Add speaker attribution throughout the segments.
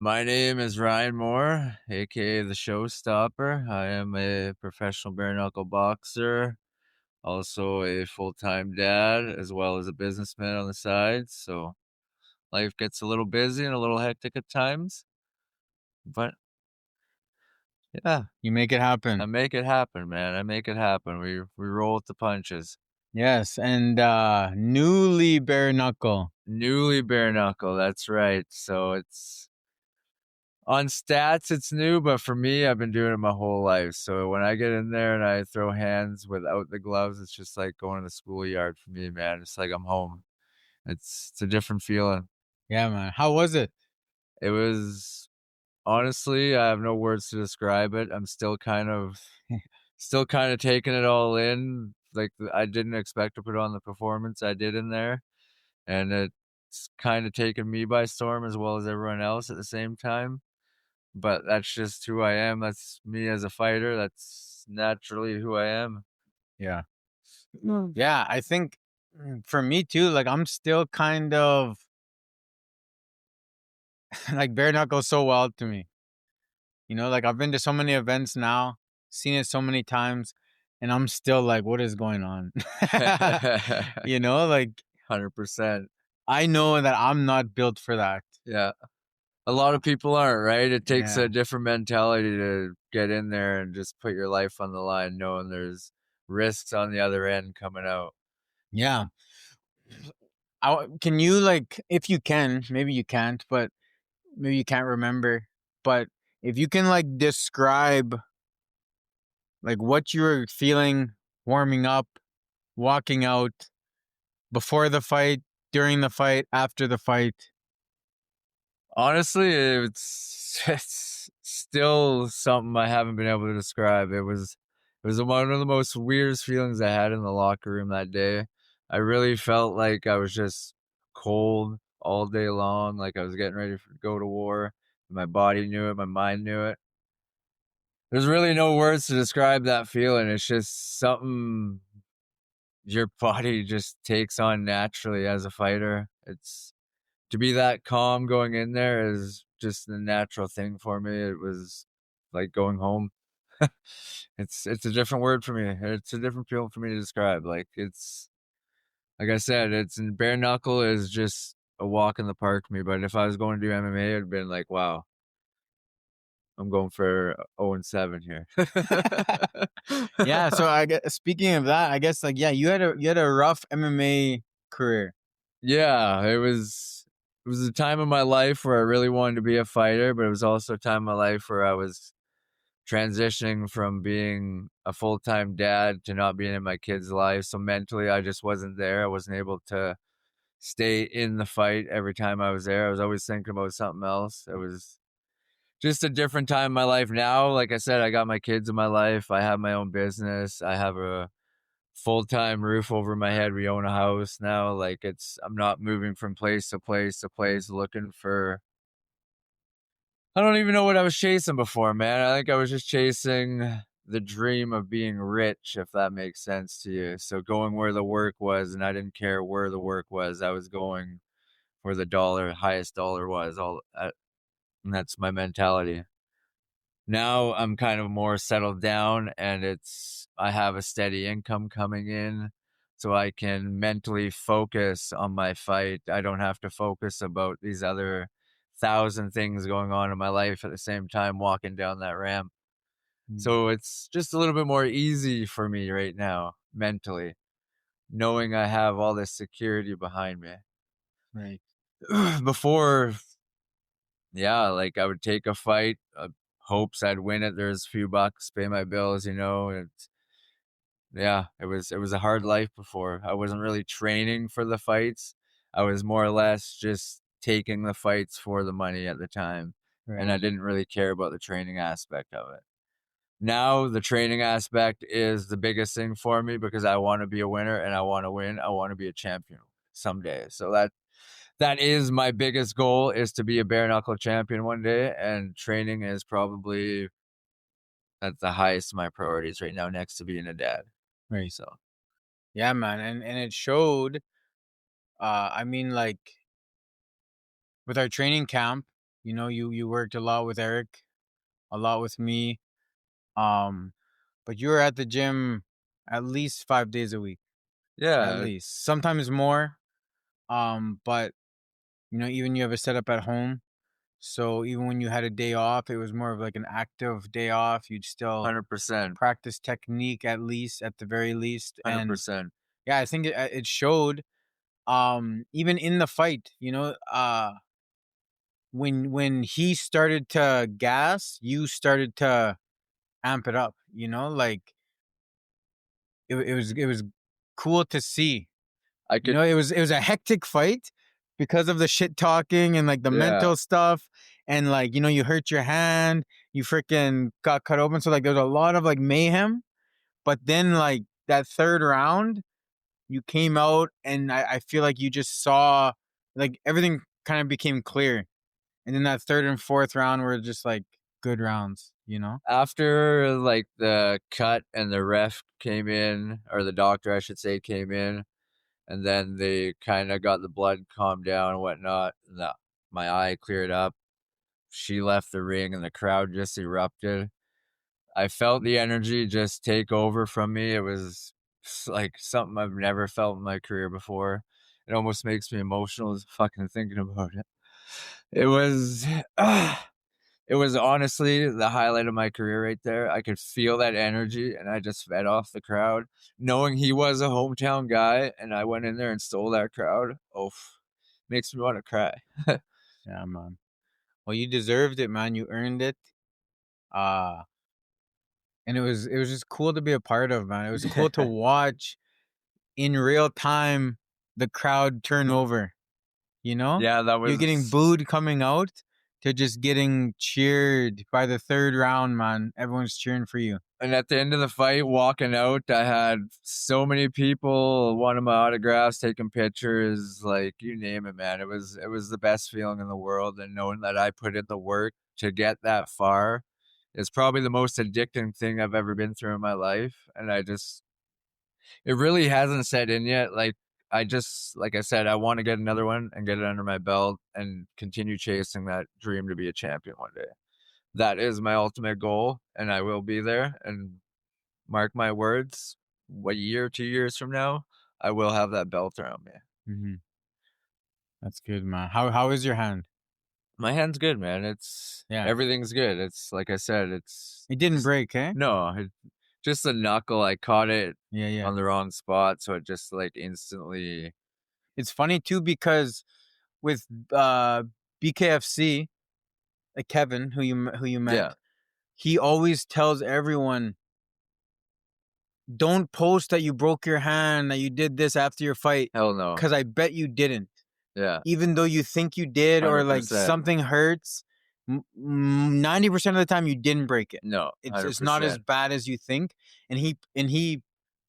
Speaker 1: My name is Ryan Moore, aka the Showstopper. I am a professional bare-knuckle boxer, also a full-time dad, as well as a businessman on the side. So life gets a little busy and a little hectic at times, but yeah,
Speaker 2: You make it
Speaker 1: I
Speaker 2: happen.
Speaker 1: make it happen, man. I make it happen. We roll with the punches.
Speaker 2: Yes, and newly bare knuckle.
Speaker 1: Newly bare-knuckle, that's right. So it's on stats, it's new, but for me, I've been doing it my whole life. So when I get in there and I throw hands without the gloves, it's just like going to the schoolyard for me, man. It's like I'm home. It's a different feeling.
Speaker 2: Yeah, man. How was it?
Speaker 1: It was honestly, I have no words to describe it. I'm still kind of taking it all in. Like I didn't expect to put on the performance I did in there, and it's kind of taken me by storm as well as everyone else at the same time. But that's just who I am. That's me as a fighter. That's naturally who I am.
Speaker 2: Yeah. Yeah, I think for me too, like I'm still kind of like bare knuckle so wild to me. Like I've been to so many events now, seen it so many times, and I'm still like, what is going on? Like
Speaker 1: 100%.
Speaker 2: I know that I'm not built for that.
Speaker 1: Yeah. A lot of people aren't, right? It takes
Speaker 2: Yeah.
Speaker 1: a different mentality to get in there and just put your life on the line, knowing there's risks on the other end coming out.
Speaker 2: Yeah. Can you like, if you can, maybe you can't, but maybe you can't remember, but if you can like describe like what you were feeling warming up, walking out, before the fight, during the fight, after the fight.
Speaker 1: Honestly, it's still something I haven't been able to describe. It was one of the most weirdest feelings I had in the locker room that day. I really felt like I was just cold all day long, like I was getting ready to go to war. My body knew it, my mind knew it. There's really no words to describe that feeling. It's just something your body just takes on naturally as a fighter. It's to be that calm going in there is just the natural thing for me. It was like going home. It's a different word for me. It's a different feeling for me to describe. Like it's like I said, it's bare knuckle is just a walk in the park for me. But if I was going to do MMA, it'd been like, wow, I'm going for 0-7 here.
Speaker 2: Yeah, so I guess speaking of that, I guess like yeah, you had a rough MMA career.
Speaker 1: Yeah, it was a time of my life where I really wanted to be a fighter, but it was also a time of my life where I was transitioning from being a full-time dad to not being in my kids' life. So mentally, I just wasn't there. I wasn't able to stay in the fight every time I was there. I was always thinking about something else. It was just a different time in my life now. Like I said, I got my kids in my life. I have my own business. I have a full-time roof over my head. We own a house now. Like I'm not moving from place to place to place looking for I don't even know what I was chasing before, man. I think I was just chasing the dream of being rich, if that makes sense to you. So going where the work was, and I didn't care where the work was. I was going where the highest dollar was. And that's my mentality. Now I'm kind of more settled down, and I have a steady income coming in, so I can mentally focus on my fight. I don't have to focus about these other thousand things going on in my life at the same time walking down that ramp.
Speaker 2: Mm.
Speaker 1: So it's just a little bit more easy for me right now, mentally, knowing I have all this security behind me.
Speaker 2: Right.
Speaker 1: Before, yeah, like I would take a fight, hopes I'd win it. There's a few bucks, pay my bills, It's yeah, it was a hard life before. I wasn't really training for the fights. I was more or less just taking the fights for the money at the time, and I
Speaker 2: Right.
Speaker 1: didn't really care about the training aspect of it. Now the training aspect is the biggest thing for me because I want to be a winner and I want to win. I want to be a champion someday. So that is my biggest goal, is to be a bare knuckle champion one day, and training is probably at the highest of my priorities right now, next to being a dad.
Speaker 2: Right.
Speaker 1: So
Speaker 2: Yeah, man, and it showed. I mean, like with our training camp. You know, you worked a lot with Eric, a lot with me. Um, but you were at the gym at least 5 days a week, at
Speaker 1: Yeah,
Speaker 2: least. Sometimes more. But you know, even you have a setup at home. So even when you had a day off, it was more of like an active day off. You'd still
Speaker 1: 100%,
Speaker 2: practice technique at least, at the very least. And
Speaker 1: 100%.
Speaker 2: yeah, I think it showed. Even in the fight, you know, when he started to gas, you started to amp it up. You know, like it was cool to see.
Speaker 1: I
Speaker 2: You
Speaker 1: could
Speaker 2: know, it was a hectic fight because of the shit talking and like the
Speaker 1: yeah.
Speaker 2: mental stuff, and like, you know, you hurt your hand, you freaking got cut open. So like there was a lot of like mayhem. But then like that third round, you came out and I feel like you just saw like everything kind of became clear. And then that third and fourth round were just like good rounds, you know?
Speaker 1: After, like, the cut and the ref came in, or the doctor, I should say, came in, and then they kinda got the blood calmed down and whatnot, and my eye cleared up. She left the ring and the crowd just erupted. I felt the energy just take over from me. It was like something I've never felt in my career before. It almost makes me emotional just fucking thinking about it. It was it was honestly the highlight of my career right there. I could feel that energy and I just fed off the crowd. Knowing he was a hometown guy and I went in there and stole that crowd. Oh, makes me want to cry.
Speaker 2: Yeah, man. Well, you deserved it, man. You earned it. Uh and it was just cool to be a part of, man. It was cool to watch in real time the crowd turn over, you know?
Speaker 1: Yeah, that
Speaker 2: You're getting
Speaker 1: was
Speaker 2: booed coming out to just getting cheered by the third round, man. Everyone's cheering for you.
Speaker 1: and at the end of the fight, walking out, I had so many people wanting my autographs, taking pictures, like you name it, man. It was the best feeling in the world, and knowing that I put in the work to get that far is probably the most addicting thing I've ever been through in my life. And it really hasn't set in yet. Like like I said, I want to get another one and get it under my belt and continue chasing that dream to be a champion one day. That is my ultimate goal, and I will be there. And mark my words, a year, 2 years from now, I will have that belt around me.
Speaker 2: Hmm. That's good, man. How is your hand?
Speaker 1: My hand's good, man. It's
Speaker 2: Yeah,
Speaker 1: everything's good. It's like I said, it's
Speaker 2: it didn't
Speaker 1: just
Speaker 2: break, eh?
Speaker 1: no, just the knuckle. I caught it
Speaker 2: Yeah, yeah.
Speaker 1: on the wrong spot, so it just like instantly.
Speaker 2: It's funny too because with BKFC, Kevin, who you met,
Speaker 1: Yeah,
Speaker 2: he always tells everyone, don't post that you broke your hand, that you did this after your fight,
Speaker 1: hell no.
Speaker 2: because I bet you didn't.
Speaker 1: Yeah,
Speaker 2: Even though you think you did, or
Speaker 1: hundred
Speaker 2: like
Speaker 1: percent.
Speaker 2: something hurts, 90% of the time you didn't break it.
Speaker 1: No,
Speaker 2: It's
Speaker 1: hundred
Speaker 2: it's not as
Speaker 1: percent.
Speaker 2: bad as you think, and he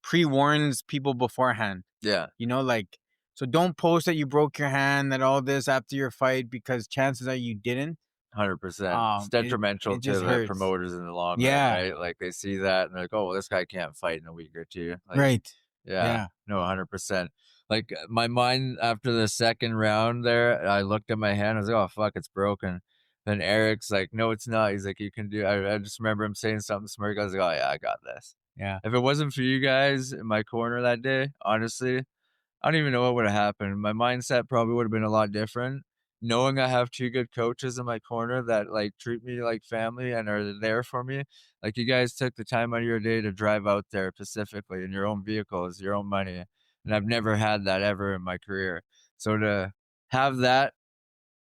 Speaker 2: pre warns people beforehand.
Speaker 1: Yeah,
Speaker 2: You know, like, so don't post that you broke your hand, that all this after your fight, because chances are you didn't.
Speaker 1: 100%. It's
Speaker 2: It
Speaker 1: detrimental
Speaker 2: it
Speaker 1: to
Speaker 2: just
Speaker 1: the
Speaker 2: hurts.
Speaker 1: promoters in the long run,
Speaker 2: Yeah.
Speaker 1: right? Like they see that and they're like, "Oh, well, this guy can't fight in a week or two." Like,
Speaker 2: Right.
Speaker 1: yeah,
Speaker 2: Yeah.
Speaker 1: no, 100%. Like my mind after the second round there, I looked at my hand. I was like, "Oh fuck, it's broken." Then Eric's like, "No, it's not." He's like, "You can do." I just remember him saying something smart. I was like, "Oh yeah, I got this."
Speaker 2: Yeah.
Speaker 1: If it wasn't for you guys in my corner that day, honestly, I don't even know what would have happened. My mindset probably would have been a lot different. Knowing I have two good coaches in my corner that like treat me like family and are there for me. Like you guys took the time out of your day to drive out there specifically in your own vehicles, your own money. And I've never had that ever in my career. So to have that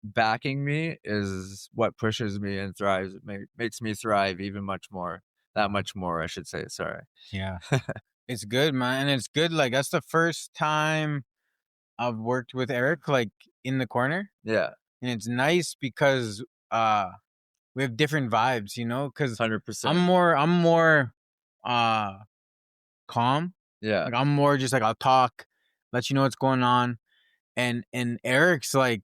Speaker 1: backing me is what pushes me and thrives. Makes me thrive even much more. That
Speaker 2: Wow.
Speaker 1: much more, I should say. Sorry.
Speaker 2: Yeah. It's good, man. And it's good. Like, that's the first time I've worked with Eric, like, in the corner.
Speaker 1: Yeah.
Speaker 2: And it's nice because uh we have different vibes, you know, because I'm
Speaker 1: 100%.
Speaker 2: more I'm more uh calm.
Speaker 1: Yeah.
Speaker 2: Like, I'm more just like, I'll talk, let you know what's going on. And Eric's like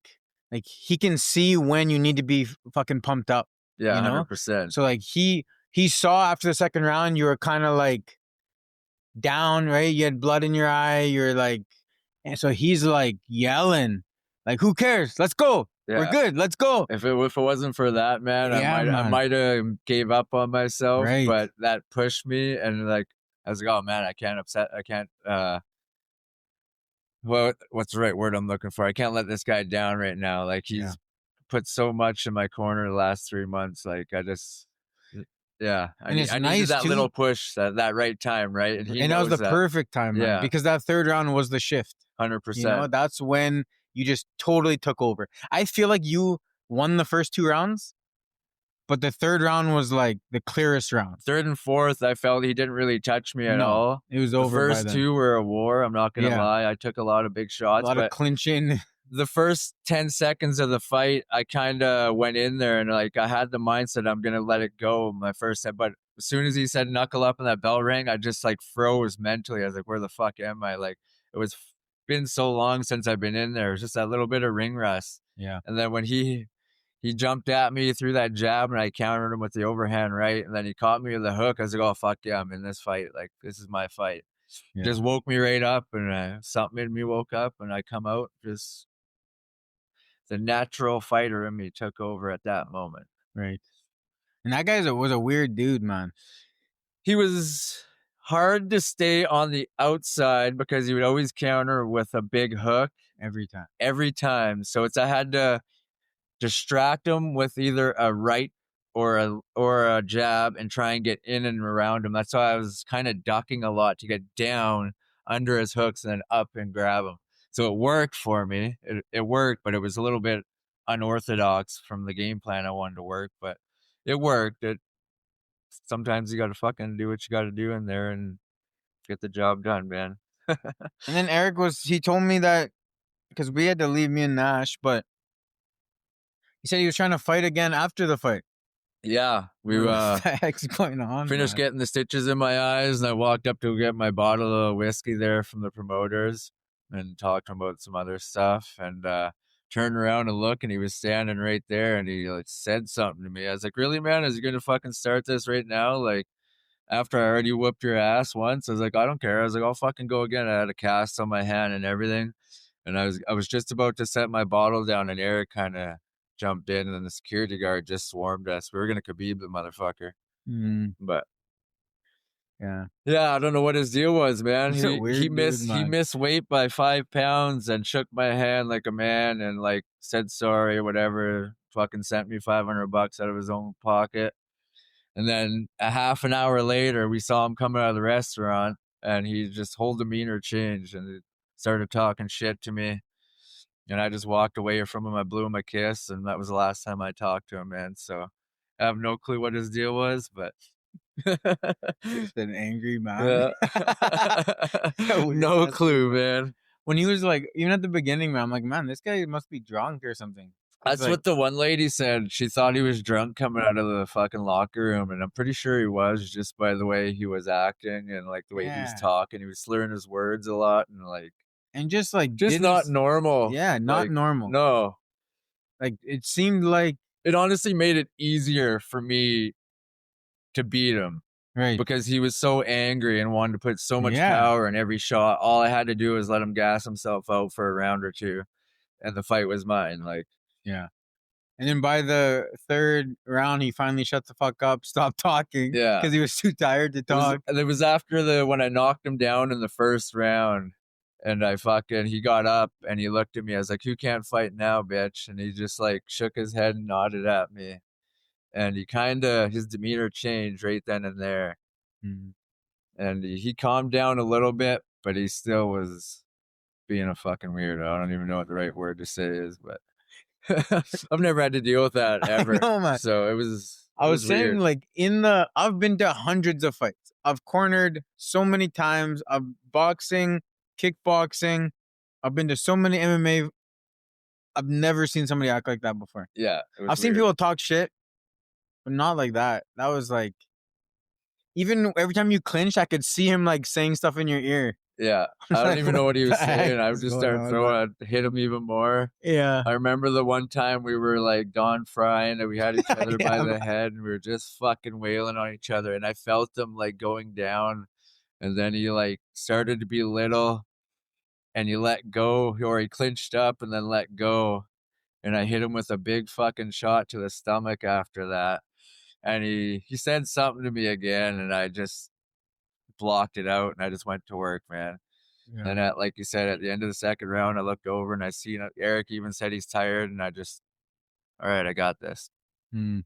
Speaker 2: he can see when you need to be fucking pumped up,
Speaker 1: Yeah.
Speaker 2: you know?
Speaker 1: 100%.
Speaker 2: So like he saw after the second round you were kind of like down, right? You had blood in your eye, you're like, and so he's like yelling, like, who cares? Let's go. We're
Speaker 1: Yeah.
Speaker 2: good. Let's go.
Speaker 1: If it wasn't for that, man,
Speaker 2: Yeah,
Speaker 1: I
Speaker 2: man.
Speaker 1: might have gave up on myself,
Speaker 2: Right.
Speaker 1: but that pushed me, and like I was like, oh man, I can't what's the right word I'm looking for? I can't let this guy down right now. Like
Speaker 2: Yeah.
Speaker 1: he's put so much in my corner the last 3 months. Like I just yeah,
Speaker 2: And it's
Speaker 1: I needed
Speaker 2: nice
Speaker 1: that
Speaker 2: too.
Speaker 1: little push, that right time, right? And he
Speaker 2: And that was
Speaker 1: knows
Speaker 2: the
Speaker 1: that.
Speaker 2: perfect time, man,
Speaker 1: Yeah,
Speaker 2: because that third round was the shift. You know,
Speaker 1: 100%.
Speaker 2: that's when you just totally took over. I feel like you won the first 2 rounds, but the third round was like the clearest round.
Speaker 1: Third and fourth, I felt he didn't really touch me at
Speaker 2: No,
Speaker 1: all.
Speaker 2: it was
Speaker 1: The
Speaker 2: over by
Speaker 1: first
Speaker 2: then.
Speaker 1: two were a war. I'm not gonna
Speaker 2: Yeah,
Speaker 1: lie. I took a lot of big
Speaker 2: a
Speaker 1: shots,
Speaker 2: lot of
Speaker 1: but
Speaker 2: clinching.
Speaker 1: the first 10 seconds of the fight, I kind of went in there and like I had the mindset I'm gonna let it go my first set. But as soon as he said knuckle up and that bell rang, I just like froze mentally. I was like, where the fuck am I? Like it was been so long since I've been in there. It was just that little bit of ring rust.
Speaker 2: Yeah,
Speaker 1: And then when he jumped at me through that jab and I countered him with the overhand right, and then he caught me with the hook. I was like, oh fuck yeah, I'm in this fight. Like this is my fight.
Speaker 2: yeah,
Speaker 1: Just woke me right up, and something in me woke up, and I come out just the natural fighter in me took over at that moment.
Speaker 2: right. And that guy was a weird dude, man.
Speaker 1: He was hard to stay on the outside because he would always counter with a big hook
Speaker 2: Every time.
Speaker 1: every time. So I had to distract him with either a right or a jab and try and get in and around him. That's why I was kind of ducking a lot to get down under his hooks and then up and grab him. So it worked for me. It worked, but it was a little bit unorthodox from the game plan I wanted to work, but it worked. It sometimes you got to fucking do what you got to do in there and get the job done, man.
Speaker 2: And then he told me that because we had to leave me and Nash, but he said he was trying to fight again after the fight.
Speaker 1: Yeah, we
Speaker 2: What the heck's going on,
Speaker 1: finished
Speaker 2: man?
Speaker 1: getting the stitches in my eyes, and I walked up to get my bottle of whiskey there from the promoters and talked to him about some other stuff, and turned around and looked, and he was standing right there, and he like said something to me. I was like, really, man, is you gonna fucking start this right now? Like after I already whooped your ass once? I was like, I don't care. I was like, I'll fucking go again. I had a cast on my hand and everything, and I was just about to set my bottle down, and Eric kind of jumped in, and then the security guard just swarmed us. We were gonna Khabib the motherfucker,
Speaker 2: Mm,
Speaker 1: but
Speaker 2: yeah,
Speaker 1: yeah, I don't know what his deal was, man.
Speaker 2: he's a weird dude,
Speaker 1: He
Speaker 2: man.
Speaker 1: missed weight by 5 pounds and shook my hand like a man and like said sorry or whatever. Fucking sent me $500 out of his own pocket. And then a half an hour later, we saw him coming out of the restaurant, and he just whole demeanor changed and he started talking shit to me. And I just walked away from him. I blew him a kiss, and that was the last time I talked to him, man. So I have no clue what his deal was, but
Speaker 2: Just an angry man.
Speaker 1: yeah.
Speaker 2: A weird
Speaker 1: No
Speaker 2: ass
Speaker 1: clue,
Speaker 2: dude.
Speaker 1: man.
Speaker 2: When he was like, even at the beginning, man, I'm like, man, this guy must be drunk or something. He's
Speaker 1: That's
Speaker 2: like,
Speaker 1: what the one lady said. She thought he was drunk coming out of the fucking locker room, and I'm pretty sure he was just by the way he was acting and like the way he was
Speaker 2: yeah,
Speaker 1: talking. He was slurring his words a lot and like
Speaker 2: and just like
Speaker 1: just
Speaker 2: didn't,
Speaker 1: not normal.
Speaker 2: yeah, not
Speaker 1: Like
Speaker 2: normal.
Speaker 1: no.
Speaker 2: Like it seemed like,
Speaker 1: It honestly made it easier for me to beat him
Speaker 2: right,
Speaker 1: because he was so angry and wanted to put so much
Speaker 2: yeah,
Speaker 1: power in every shot. All I had to do was let him gas himself out for a round or two, and the fight was mine. Like,
Speaker 2: yeah. And then by the third round, he finally shut the fuck up, stopped talking
Speaker 1: yeah.
Speaker 2: because he was too tired to talk.
Speaker 1: It was after when I knocked him down in the first round, and he got up and he looked at me. I was like, "Who can't fight now, bitch?" And he just like shook his head and nodded at me, and his demeanor changed right then and there,
Speaker 2: Mm.
Speaker 1: and he calmed down a little bit, but he still was being a fucking weirdo. I don't even know what the right word to say is, but I've never had to deal with that
Speaker 2: I
Speaker 1: ever,
Speaker 2: know, man.
Speaker 1: so
Speaker 2: I
Speaker 1: it
Speaker 2: was
Speaker 1: was
Speaker 2: saying,
Speaker 1: weird.
Speaker 2: like, I've been to hundreds of fights. I've cornered so many times. I've boxing, kickboxing. I've been to so many MMA. I've never seen somebody act like that before.
Speaker 1: Yeah, it was
Speaker 2: I've seen
Speaker 1: weird.
Speaker 2: people talk shit, but not like that. That was like, even every time you clinch, I could see him like saying stuff in your ear.
Speaker 1: Yeah,
Speaker 2: I'm
Speaker 1: I don't
Speaker 2: like,
Speaker 1: even know
Speaker 2: what
Speaker 1: what he
Speaker 2: the
Speaker 1: was
Speaker 2: heck
Speaker 1: saying. I would
Speaker 2: is
Speaker 1: just
Speaker 2: going
Speaker 1: start
Speaker 2: on, man?
Speaker 1: throwing, hit him even more.
Speaker 2: Yeah.
Speaker 1: I remember the one time we were like Don frying and we had each other by
Speaker 2: Yeah,
Speaker 1: the
Speaker 2: man.
Speaker 1: head and we were just fucking wailing on each other. And I felt him like going down, and then he like started to be little and he let go, or he clinched up and then let go. and I hit him with a big fucking shot to the stomach after that. And he said something to me again, and I just blocked it out, and I just went to work, man.
Speaker 2: Yeah.
Speaker 1: And at, like you said, at the end of the second round, I looked over and I seen Eric even said he's tired, and I just, all right, I got this.
Speaker 2: Mm,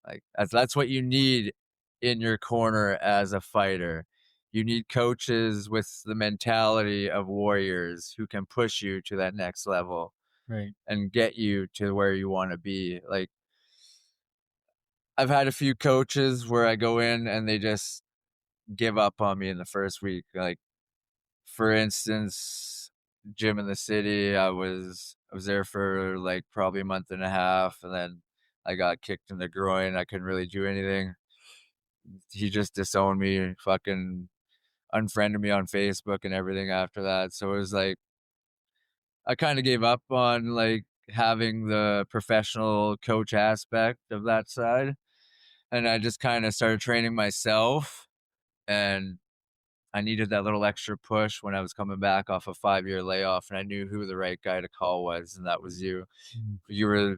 Speaker 1: Like that's what you need in your corner as a fighter. You need coaches with the mentality of warriors who can push you to that next level
Speaker 2: right.
Speaker 1: and get you to where you want to be. Like I've had a few coaches where I go in and they just give up on me in the first week. Like for instance, gym in the city, I was there for like probably a month and a half, and then I got kicked in the groin. I couldn't really do anything. He just disowned me, fucking unfriended me on Facebook and everything after that. So it was like I kind of gave up on like having the professional coach aspect of that side, and I just kind of started training myself. And I needed that little extra push when I was coming back off a 5-year layoff, and I knew who the right guy to call was, and that was you.
Speaker 2: Mm.
Speaker 1: You were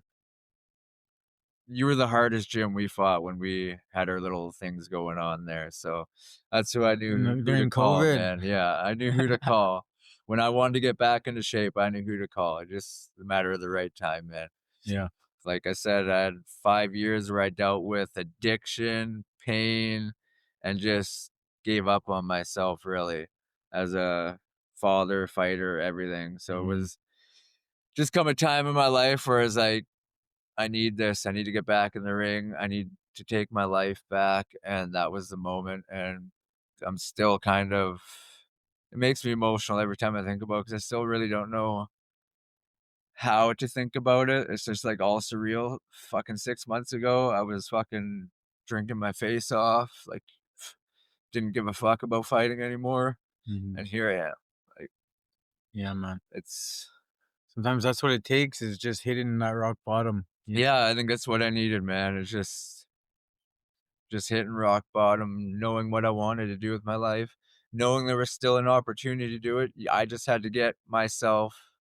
Speaker 1: you were the hardest gym we fought when we had our little things going on there. So that's who I knew to
Speaker 2: During
Speaker 1: call,
Speaker 2: COVID.
Speaker 1: man. Yeah, I knew who to call. When I wanted to get back into shape, I knew who to call. It just a matter of the right time, man.
Speaker 2: Yeah.
Speaker 1: Like I said, I had 5 years where I dealt with addiction, pain, and just gave up on myself really as a father, fighter, everything. So it
Speaker 2: Mhm.
Speaker 1: was just come a time in my life where I was like, I need this. I need to get back in the ring. I need to take my life back. And that was the moment. And I'm still kind of, it makes me emotional every time I think about it because I still really don't know how to think about it. It's just like all surreal. Fucking 6 months ago, I was fucking drinking my face off. Like, didn't give a fuck about fighting anymore.
Speaker 2: Mhm.
Speaker 1: And here I am. Like,
Speaker 2: Yeah, man.
Speaker 1: it's,
Speaker 2: Sometimes that's what it takes is just hitting that rock bottom. Yeah.
Speaker 1: yeah, I think that's what I needed, man. It's just hitting rock bottom, knowing what I wanted to do with my life, knowing there was still an opportunity to do it. I just had to get myself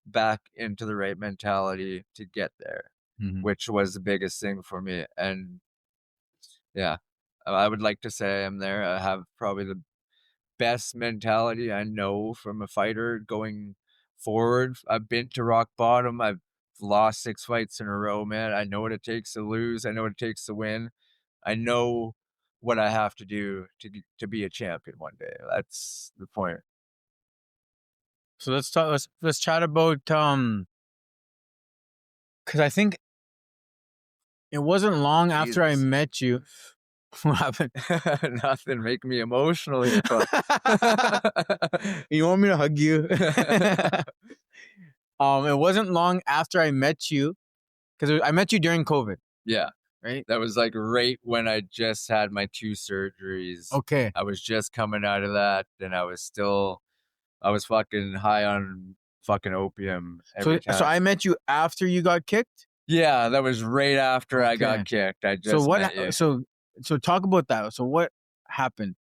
Speaker 1: back into the right mentality to get there,
Speaker 2: Mhm.
Speaker 1: which was the biggest thing for me. And yeah, I would like to say I'm there. I have probably the best mentality I know from a fighter going forward. I've been to rock bottom. I've lost 6 fights in a row, man. I know what it takes to lose. I know what it takes to win. I know what I have to do to be a champion one day. That's the point.
Speaker 2: So let's talk. Let's chat about because I think it wasn't long after I
Speaker 1: Jesus.
Speaker 2: met you. What happened?
Speaker 1: Nothing make me emotional here, bud.
Speaker 2: You want me to hug you? It wasn't long after I met you because I met you during COVID,
Speaker 1: Yeah,
Speaker 2: right?
Speaker 1: that was like right when I just had my 2 surgeries.
Speaker 2: Okay.
Speaker 1: I was just coming out of that, and I was fucking high on fucking opium
Speaker 2: So
Speaker 1: every
Speaker 2: so
Speaker 1: time.
Speaker 2: I met you after you got kicked.
Speaker 1: Yeah, that was right after I got
Speaker 2: Okay.
Speaker 1: kicked. I
Speaker 2: So
Speaker 1: just
Speaker 2: what?
Speaker 1: met you.
Speaker 2: So talk about that. So what happened?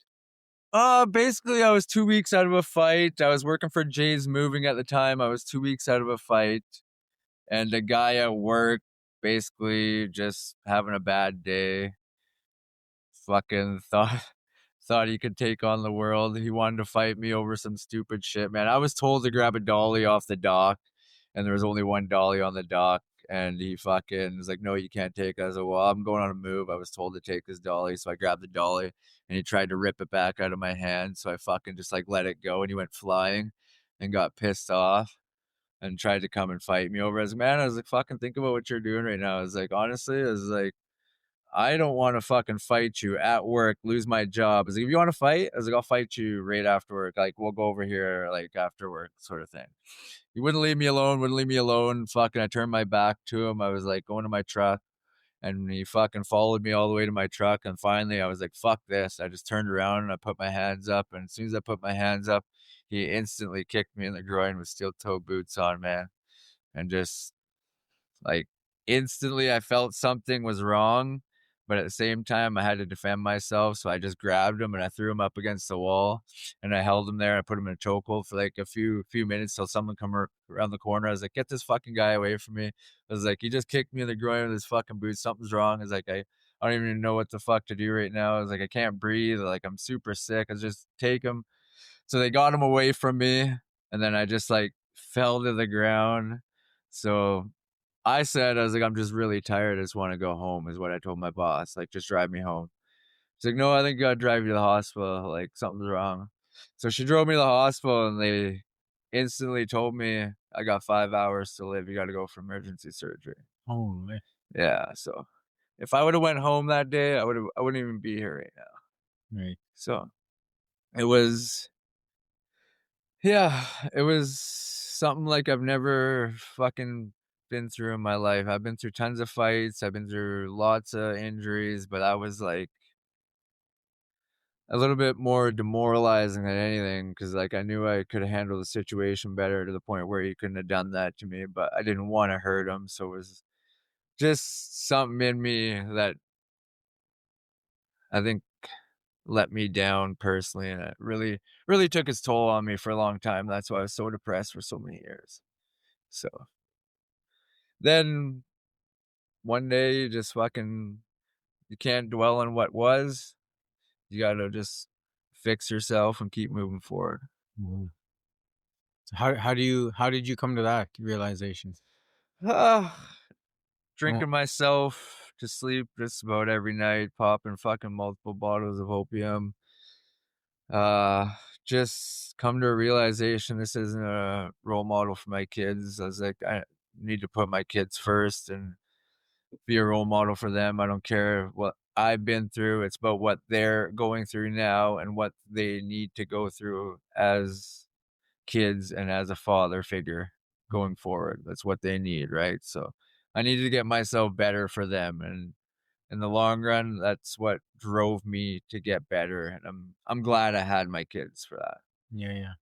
Speaker 1: Basically, I was 2 weeks out of a fight. I was working for Jay's Moving at the time. I was 2 weeks out of a fight, and the guy at work basically just having a bad day. Fucking thought he could take on the world. He wanted to fight me over some stupid shit, man. I was told to grab a dolly off the dock, and there was only one dolly on the dock. And he fucking was like, "No, you can't take it." I was like, "Well, I'm going on a move. I was told to take this dolly." So I grabbed the dolly, and he tried to rip it back out of my hand. So I fucking just like let it go, and he went flying and got pissed off and tried to come and fight me over. As man, I was like, "Fucking think about what you're doing right now." I was like, honestly, I was like, I don't want to fucking fight you at work, lose my job. I was like, if you want to fight, I was like, I'll fight you right after work. Like, we'll go over here, like, after work, sort of thing. He wouldn't leave me alone, wouldn't leave me alone. Fucking, I turned my back to him. I was like going to my truck, and he fucking followed me all the way to my truck. And finally, I was like, fuck this. I just turned around and I put my hands up. And as soon as I put my hands up, he instantly kicked me in the groin with steel toe boots on, man. And just like instantly, I felt something was wrong. but at the same time, I had to defend myself, so I just grabbed him and I threw him up against the wall, and I held him there. I put him in a chokehold for like a few minutes till someone come around the corner. I was like, "Get this fucking guy away from me!" I was like, "He just kicked me in the groin with his fucking boots. Something's wrong." I was like, I don't even know what the fuck to do right now. I was like, "I can't breathe. Like I'm super sick." I was just take him. So they got him away from me, and then I just like fell to the ground. So I said, I was like, "I'm just really tired. I just want to go home," is what I told my boss. Like, just drive me home. She's like, "No, I think you gotta drive you to the hospital. Like, something's wrong." So she drove me to the hospital, and they instantly told me I got 5 hours to live. You got to go for emergency surgery.
Speaker 2: Oh,
Speaker 1: Yeah. So if I would have went home that day, I wouldn't even be here right now.
Speaker 2: right.
Speaker 1: So it was, yeah, it was something like I've never fucking been through in my life. I've been through tons of fights. I've been through lots of injuries, but I was like a little bit more demoralizing than anything because, like, I knew I could have handled the situation better to the point where he couldn't have done that to me, but I didn't want to hurt him. So it was just something in me that I think let me down personally. And it really, really took its toll on me for a long time. That's why I was so depressed for so many years. So then one day you just fucking, you can't dwell on what was. You got to just fix yourself and keep moving forward.
Speaker 2: Mhm. So how did you come to that realization?
Speaker 1: Ah,
Speaker 2: Oh,
Speaker 1: drinking myself to sleep just about every night, popping fucking multiple bottles of opium. Uh, just come to a realization this isn't a role model for my kids. I was like, I need to put my kids first and be a role model for them. I don't care what I've been through. It's about what they're going through now and what they need to go through as kids and as a father figure
Speaker 2: mhm.
Speaker 1: going forward. That's what they need, right? So I needed to get myself better for them, and in the long run, that's what drove me to get better. And I'm glad I had my kids for that.
Speaker 2: Yeah, yeah.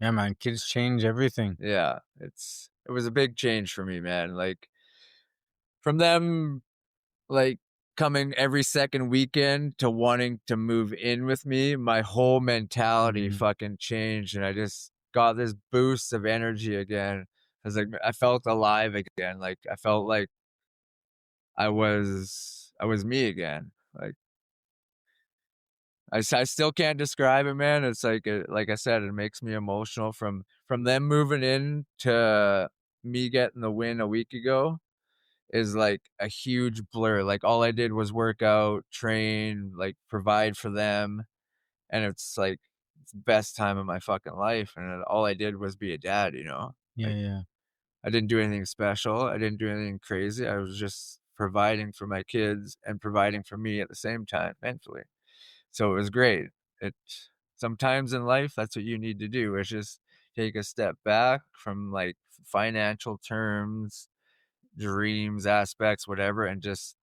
Speaker 2: Yeah, man, kids change everything.
Speaker 1: Yeah, it was a big change for me, man. Like from them, like coming every second weekend to wanting to move in with me, my whole mentality
Speaker 2: Mhm.
Speaker 1: fucking changed, and I just got this boost of energy again. I was like, I felt alive again. Like I felt like I was me again. Like I still can't describe it, man. It's like I said, it makes me emotional from them moving in to me getting the win a week ago is like a huge blur. Like all I did was work out, train, like provide for them, and it's like it's the best time of my fucking life. And all I did was be a dad, you know.
Speaker 2: Yeah,
Speaker 1: Like
Speaker 2: yeah.
Speaker 1: I didn't do anything special. I didn't do anything crazy. I was just providing for my kids and providing for me at the same time mentally. So it was great. It sometimes in life that's what you need to do is just take a step back from like financial terms, dreams, aspects, whatever, and just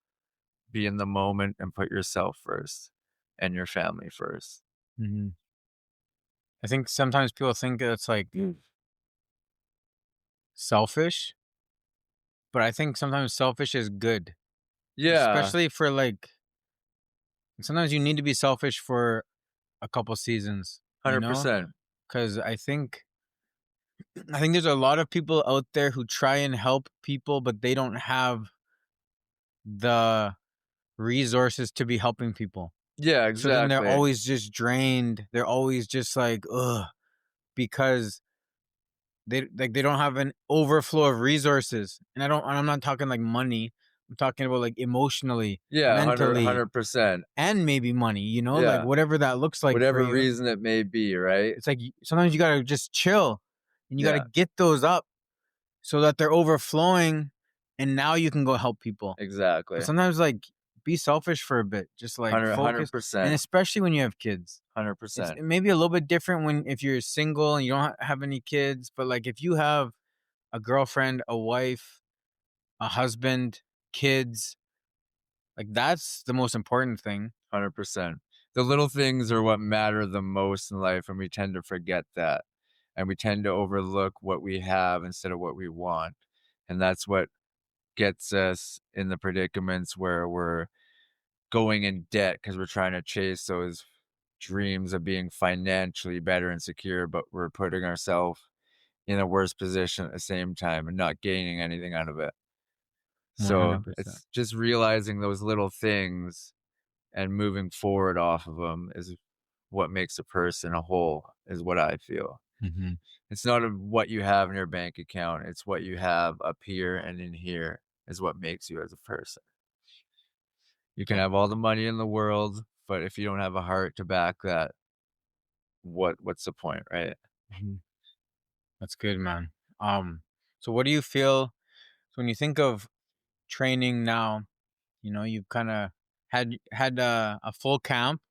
Speaker 1: be in the moment and put yourself first and your family first.
Speaker 2: Mhm. I think sometimes people think it's like selfish, but I think sometimes selfish is good,
Speaker 1: Yeah,
Speaker 2: especially for like sometimes you need to be selfish for a couple seasons, you know?
Speaker 1: 100%.
Speaker 2: Because I think there's a lot of people out there who try and help people, but they don't have the resources to be helping people.
Speaker 1: Yeah,
Speaker 2: So then they're
Speaker 1: exactly.
Speaker 2: always just drained. They're always just like, ugh, because they don't have an overflow of resources. And I'm not talking like money. I'm talking about like emotionally,
Speaker 1: Yeah,
Speaker 2: mentally,
Speaker 1: 100%.
Speaker 2: and maybe money, like
Speaker 1: Yeah,
Speaker 2: whatever that looks like for
Speaker 1: whatever
Speaker 2: you.
Speaker 1: reason it may be, right?
Speaker 2: It's like sometimes you gotta just chill and you gotta
Speaker 1: Yeah,
Speaker 2: get those up so that they're overflowing and now you can go help people. But
Speaker 1: exactly.
Speaker 2: sometimes like be selfish for a bit, just like
Speaker 1: 100
Speaker 2: focus. And
Speaker 1: 100%.
Speaker 2: especially when you have kids. It
Speaker 1: 100%.
Speaker 2: may be a little bit different when if you're single and you don't have any kids, but like if you have a girlfriend, a wife, a husband, kids, like that's the most important thing.
Speaker 1: 100%. The little things are what matter the most in life, and we tend to forget that. And we tend to overlook what we have instead of what we want. And that's what gets us in the predicaments where we're going in debt because we're trying to chase those dreams of being financially better and secure, but we're putting ourselves in a worse position at the same time and not gaining anything out of it. So
Speaker 2: 100%.
Speaker 1: it's just realizing those little things and moving forward off of them is what makes a person a whole, is what I feel.
Speaker 2: Mhm.
Speaker 1: It's not what you have in your bank account, it's what you have up here and in here is what makes you as a person. You can
Speaker 2: Oh,
Speaker 1: have all the money in the world, but if you don't have a heart to back that, what's the point, right?
Speaker 2: mhm. That's good, man. Um, so what do you feel so when you think of training now, you've kinda had a full camp?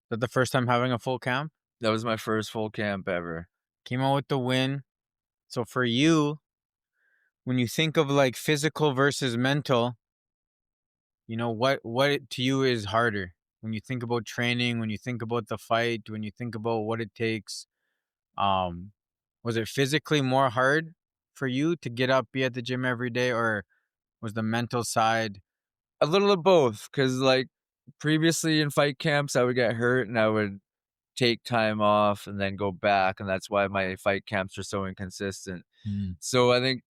Speaker 2: Is that the first time having a full camp?
Speaker 1: That was my first full camp ever.
Speaker 2: Came out with the win. So for you, when you think of like physical versus mental, to you is harder? When you think about training, when you think about the fight, when you think about what it takes, um, was it physically more hard for you to get up, be at the gym every day, or was the mental side?
Speaker 1: A little of both, because like previously in fight camps, I would get hurt and I would take time off and then go back, and that's why my fight camps are so inconsistent.
Speaker 2: Mm,
Speaker 1: So I think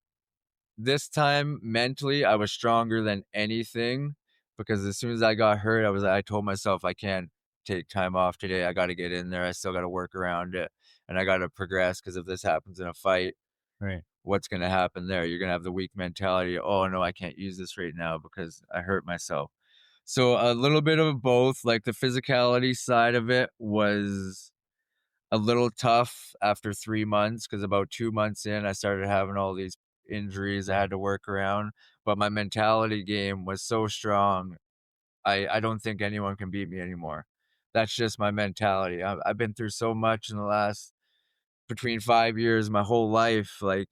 Speaker 1: this time mentally, I was stronger than anything because as soon as I got hurt, I told myself I can't take time off today. I got to get in there. I still got to work around it, and I got to progress because if this happens in a fight,
Speaker 2: right.
Speaker 1: what's going to happen there? You're going to have the weak mentality. Oh no, I can't use this right now because I hurt myself. So a little bit of both. Like the physicality side of it was a little tough after 3 months because about 2 months in, I started having all these injuries I had to work around. But my mentality game was so strong. I don't think anyone can beat me anymore. That's just my mentality. I've been through so much in the last between 5 years, my whole life. Like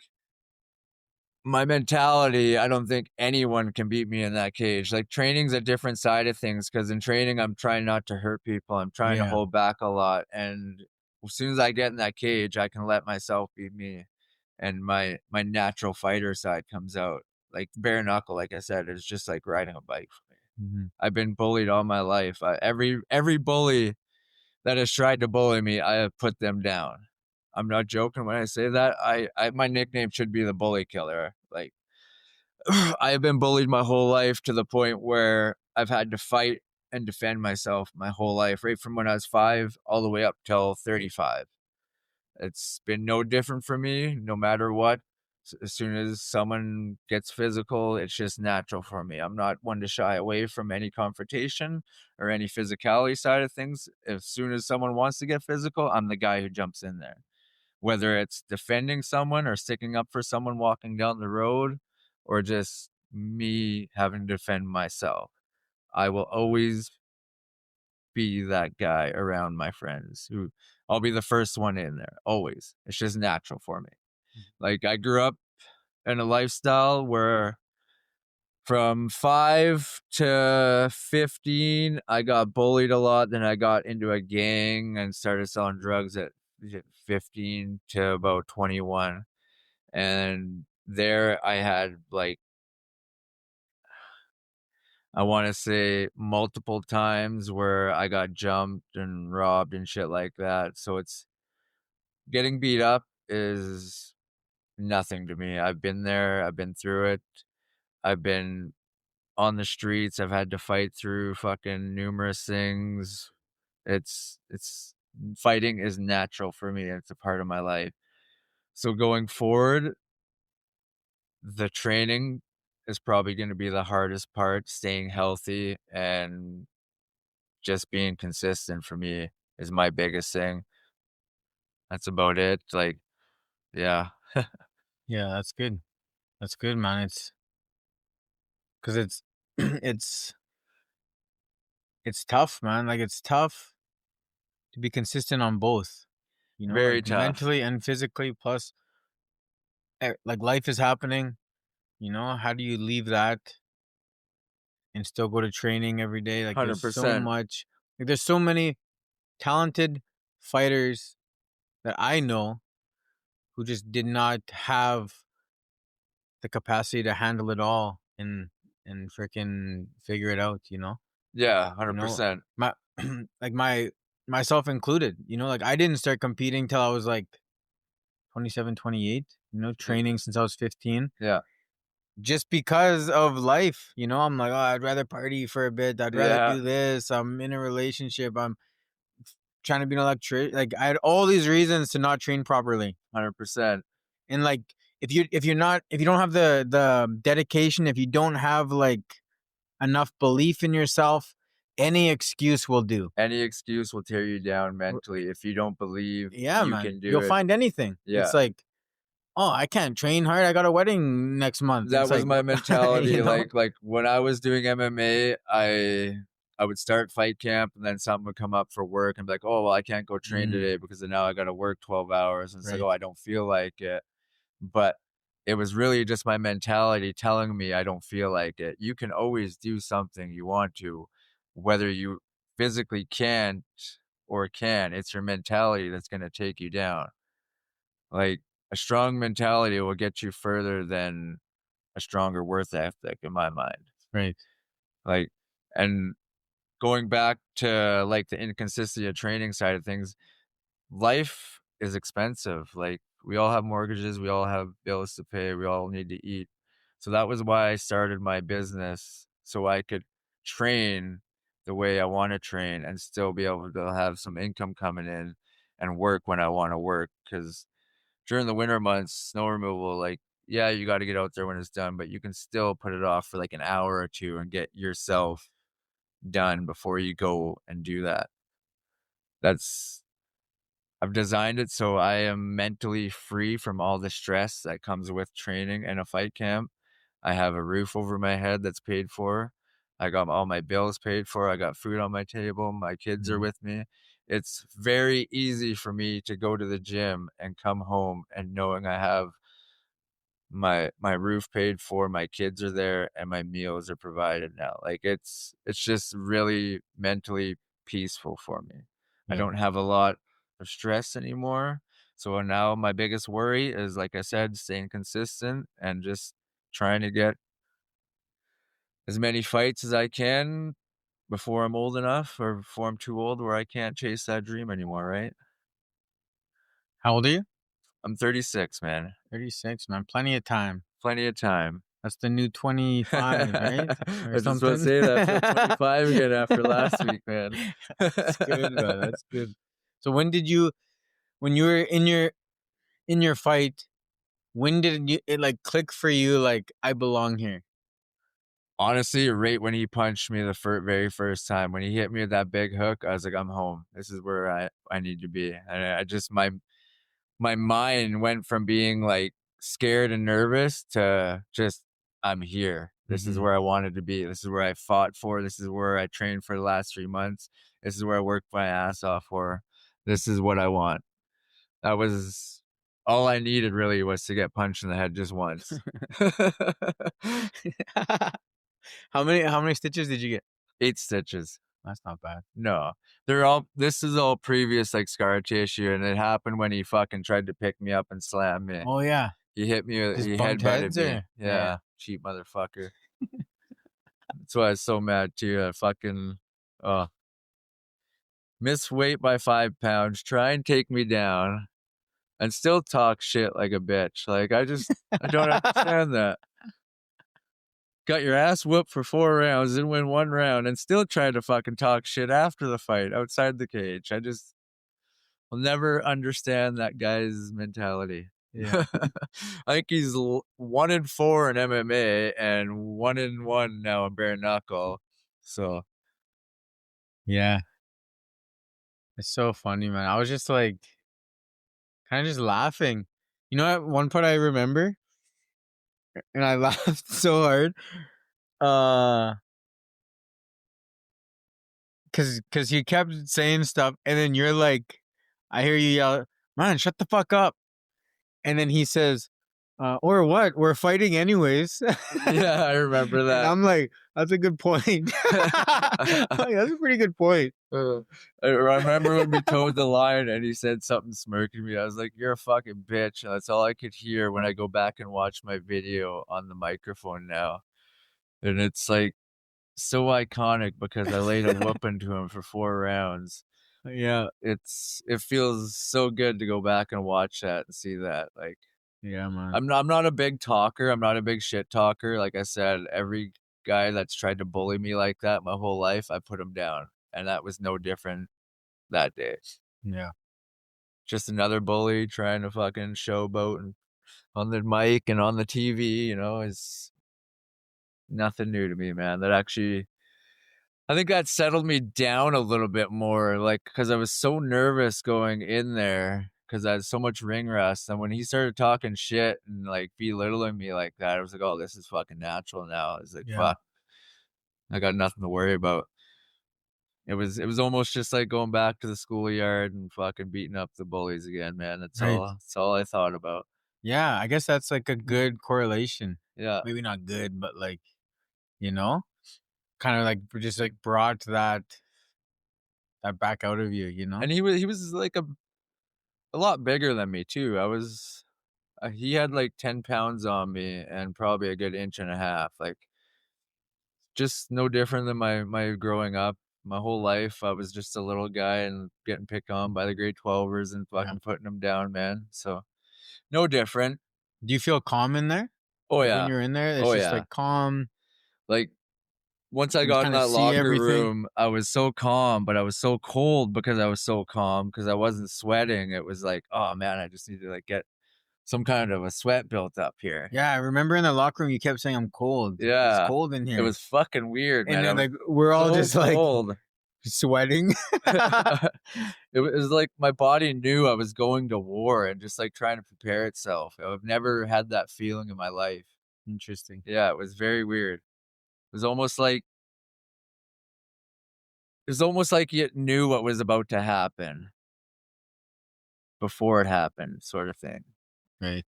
Speaker 1: my mentality, I don't think anyone can beat me in that cage. Like training's a different side of things because in training, I'm trying not to hurt people. I'm trying to
Speaker 2: Yeah.
Speaker 1: hold back a lot. And as soon as I get in that cage, I can let myself be me. And my natural fighter side comes out. Like bare-knuckle, like I said, is just like riding a bike for me.
Speaker 2: Mhm.
Speaker 1: I've been bullied all my life. Every bully that has tried to bully me, I have put them down. I'm not joking when I say that. I my nickname should be the bully killer. Like I have been bullied my whole life to the point where I've had to fight and defend myself my whole life, right from when I was 5 all the way up till 35. It's been no different for me, no matter what. As soon as someone gets physical, it's just natural for me. I'm not one to shy away from any confrontation or any physicality side of things. As soon as someone wants to get physical, I'm the guy who jumps in there. Whether it's defending someone or sticking up for someone walking down the road or just me having to defend myself. I will always be that guy around my friends who I'll be the first one in there, always. It's just natural for me. Like I grew up in a lifestyle where from 5 to 15, I got bullied a lot. Then I got into a gang and started selling drugs at 15 to about 21. And there I had like, I want to say multiple times where I got jumped and robbed and shit like that. So it's getting beat up is nothing to me. I've been there, I've been through it. I've been on the streets, I've had to fight through fucking numerous things. It's fighting is natural for me. It's a part of my life. So going forward, the training is probably going to be the hardest part. Staying healthy and just being consistent for me is my biggest thing. That's about it. Like, yeah,
Speaker 2: Yeah, that's good. That's good, man. It's because it's it's it's tough, man. Like it's tough to be consistent on both.
Speaker 1: very
Speaker 2: Like
Speaker 1: tough.
Speaker 2: mentally and physically. Plus, like life is happening. How do you leave that and still go to training every day? Like there's so
Speaker 1: 100%.
Speaker 2: much. Like there's so many talented fighters that I know who just did not have the capacity to handle it all and freaking figure it out, you know?
Speaker 1: Yeah,
Speaker 2: You know,
Speaker 1: 100%.
Speaker 2: my like myself included, you know, like I didn't start competing till I was like 27, 28. You know, training since I was 15
Speaker 1: Yeah.
Speaker 2: just because of life, you know. I'm like, oh, I'd rather party for a bit. I'd rather
Speaker 1: Yeah,
Speaker 2: do this. I'm in a relationship. I'm trying to be an electrician. Like I had all these reasons to not train properly.
Speaker 1: 100%.
Speaker 2: And like if you don't have the dedication, if you don't have like enough belief in yourself, any excuse will do.
Speaker 1: Any excuse will tear you down mentally if you don't believe
Speaker 2: Yeah,
Speaker 1: you
Speaker 2: man.
Speaker 1: can do
Speaker 2: You'll
Speaker 1: it.
Speaker 2: find anything.
Speaker 1: Yeah.
Speaker 2: It's like, oh, I can't train hard. I got a wedding next month.
Speaker 1: That
Speaker 2: It's
Speaker 1: was
Speaker 2: like,
Speaker 1: my
Speaker 2: you
Speaker 1: mentality.
Speaker 2: know?
Speaker 1: Like when I was doing MMA, I would start fight camp and then something would come up for work and be like, oh well, I can't go train
Speaker 2: Mm,
Speaker 1: today because then now I got to work 12 hours. And it's like,
Speaker 2: right.
Speaker 1: oh, I don't feel like it. But it was really just my mentality telling me I don't feel like it. You can always do something you want to, whether you physically can't or can. It's your mentality that's going to take you down. Like a strong mentality will get you further than a stronger worth ethic in my mind.
Speaker 2: Right.
Speaker 1: Like, and going back to like the inconsistency of training side of things, life is expensive. Like we all have mortgages, we all have bills to pay, we all need to eat. So that was why I started my business so I could train the way I want to train and still be able to have some income coming in and work when I want to work. Because during the winter months, snow removal, like, yeah, you got to get out there when it's done, but you can still put it off for like an hour or two and get yourself done before you go and do that. That's I've designed it so I am mentally free from all the stress that comes with training in a fight camp. I have a roof over my head that's paid for. I got all my bills paid for. I got food on my table. My kids are
Speaker 2: Mhm.
Speaker 1: with me. It's very easy for me to go to the gym and come home and knowing I have my roof paid for, my kids are there, and my meals are provided now. Like it's just really mentally peaceful for me. I
Speaker 2: Yeah.
Speaker 1: don't have a lot of stress anymore. So now my biggest worry is, like I said, staying consistent and just trying to get as many fights as I can before I'm old enough or before I'm too old where I can't chase that dream anymore, right?
Speaker 2: How old are you?
Speaker 1: I'm 36, man.
Speaker 2: 36, man. Plenty of time.
Speaker 1: Plenty of time.
Speaker 2: That's the new 25, right?
Speaker 1: I
Speaker 2: Or
Speaker 1: was just about to
Speaker 2: something.
Speaker 1: say that. I feel 25 again after last week, man.
Speaker 2: That's good, man. That's good. So when you were in your fight, when did it like click for you like I belong here?
Speaker 1: Honestly, right when he punched me the very first time, when he hit me with that big hook, I was like, I'm home. This is where I need to be. And I just my mind went from being like scared and nervous to just I'm here. This is
Speaker 2: Mhm.
Speaker 1: where I wanted to be. This is where I fought for. This is where I trained for the last 3 months. This is where I worked my ass off for. This is what I want. That was all I needed really was to get punched in the head just once.
Speaker 2: How many stitches did you get?
Speaker 1: 8 stitches.
Speaker 2: That's not bad.
Speaker 1: No. This is all previous like scar tissue and it happened when he fucking tried to pick me up and slam me.
Speaker 2: Oh yeah.
Speaker 1: He hit me
Speaker 2: Just
Speaker 1: he
Speaker 2: bumped
Speaker 1: headbutted
Speaker 2: heads
Speaker 1: me.
Speaker 2: or yeah.
Speaker 1: Yeah, cheap motherfucker. That's why I was so mad too. I fucking oh, miss weight by 5 pounds, try and take me down and still talk shit like a bitch. Like I don't understand that. Got your ass whooped for 4 rounds, didn't win 1 round, and still tried to fucking talk shit after the fight outside the cage. I just will never understand that guy's mentality.
Speaker 2: Yeah.
Speaker 1: I think he's 1-4 in MMA and 1-1 now in bare-knuckle. So
Speaker 2: Yeah. It's so funny, man. I was just like kind of just laughing. You know what? One part I remember, and I laughed so hard. Uh, cause he kept saying stuff, and then you're like, I hear you yell, "Man, shut the fuck up!" And then he says, Or what? We're fighting anyways.
Speaker 1: Yeah, I remember
Speaker 2: And
Speaker 1: that.
Speaker 2: I'm like, that's a good point. Like, that's a pretty good point.
Speaker 1: I remember when we towed the line and he said something smirking me. I was like, "You're a fucking bitch." And that's all I could hear when I go back and watch my video on the microphone now. And it's like so iconic because I laid a whooping to him for 4 rounds.
Speaker 2: Yeah,
Speaker 1: It feels so good to go back and watch that and see that. Like
Speaker 2: yeah, man.
Speaker 1: I'm not a big talker. I'm not a big shit talker. Like I said, every guy that's tried to bully me like that my whole life, I put him down. And that was no different that day.
Speaker 2: Yeah,
Speaker 1: Just another bully trying to fucking showboat and on the mic and on the TV, is nothing new to me, man. That actually I think that settled me down a little bit more, like, because I was so nervous going in there because I had so much ring rust. And when he started talking shit and like belittling me like that, I was like, oh, this is fucking natural now. It's like,
Speaker 2: yeah,
Speaker 1: fuck, I got nothing to worry about. It was almost just like going back to the schoolyard and fucking beating up the bullies again, man. That's
Speaker 2: right.
Speaker 1: all. That's all I thought about.
Speaker 2: Yeah, I guess that's like a good correlation.
Speaker 1: Yeah.
Speaker 2: Maybe not good, but like, you know, kind of like just like brought that back out of you, you know?
Speaker 1: And he was like a lot bigger than me too. He had like 10 pounds on me and probably a good inch and a half. Like just no different than my growing up. My whole life, I was just a little guy and getting picked on by the grade 12ers and
Speaker 2: Yeah.
Speaker 1: fucking putting them down, man. So no different.
Speaker 2: Do you feel calm in there?
Speaker 1: Oh
Speaker 2: Like when
Speaker 1: yeah.
Speaker 2: you're in there, it's
Speaker 1: Oh
Speaker 2: just
Speaker 1: yeah.
Speaker 2: like calm.
Speaker 1: Like once I
Speaker 2: You
Speaker 1: got in
Speaker 2: kind of
Speaker 1: that
Speaker 2: see
Speaker 1: locker
Speaker 2: everything.
Speaker 1: room, I was so calm, but I was so cold because I was so calm because I wasn't sweating. It was like, oh man, I just need to like get some kind of a sweat built up here.
Speaker 2: Yeah, I remember in the locker room you kept saying, "I'm cold. It's
Speaker 1: Yeah.
Speaker 2: cold in
Speaker 1: It
Speaker 2: here,"
Speaker 1: was fucking weird,
Speaker 2: and
Speaker 1: man. I
Speaker 2: then
Speaker 1: was
Speaker 2: like we're all
Speaker 1: so
Speaker 2: just like
Speaker 1: cold.
Speaker 2: sweating.
Speaker 1: It was like my body knew I was going to war and just like trying to prepare itself. I've never had that feeling in my life.
Speaker 2: Interesting.
Speaker 1: Yeah, it was very weird. It was almost like it knew what was about to happen before it happened, sort of thing.
Speaker 2: Right.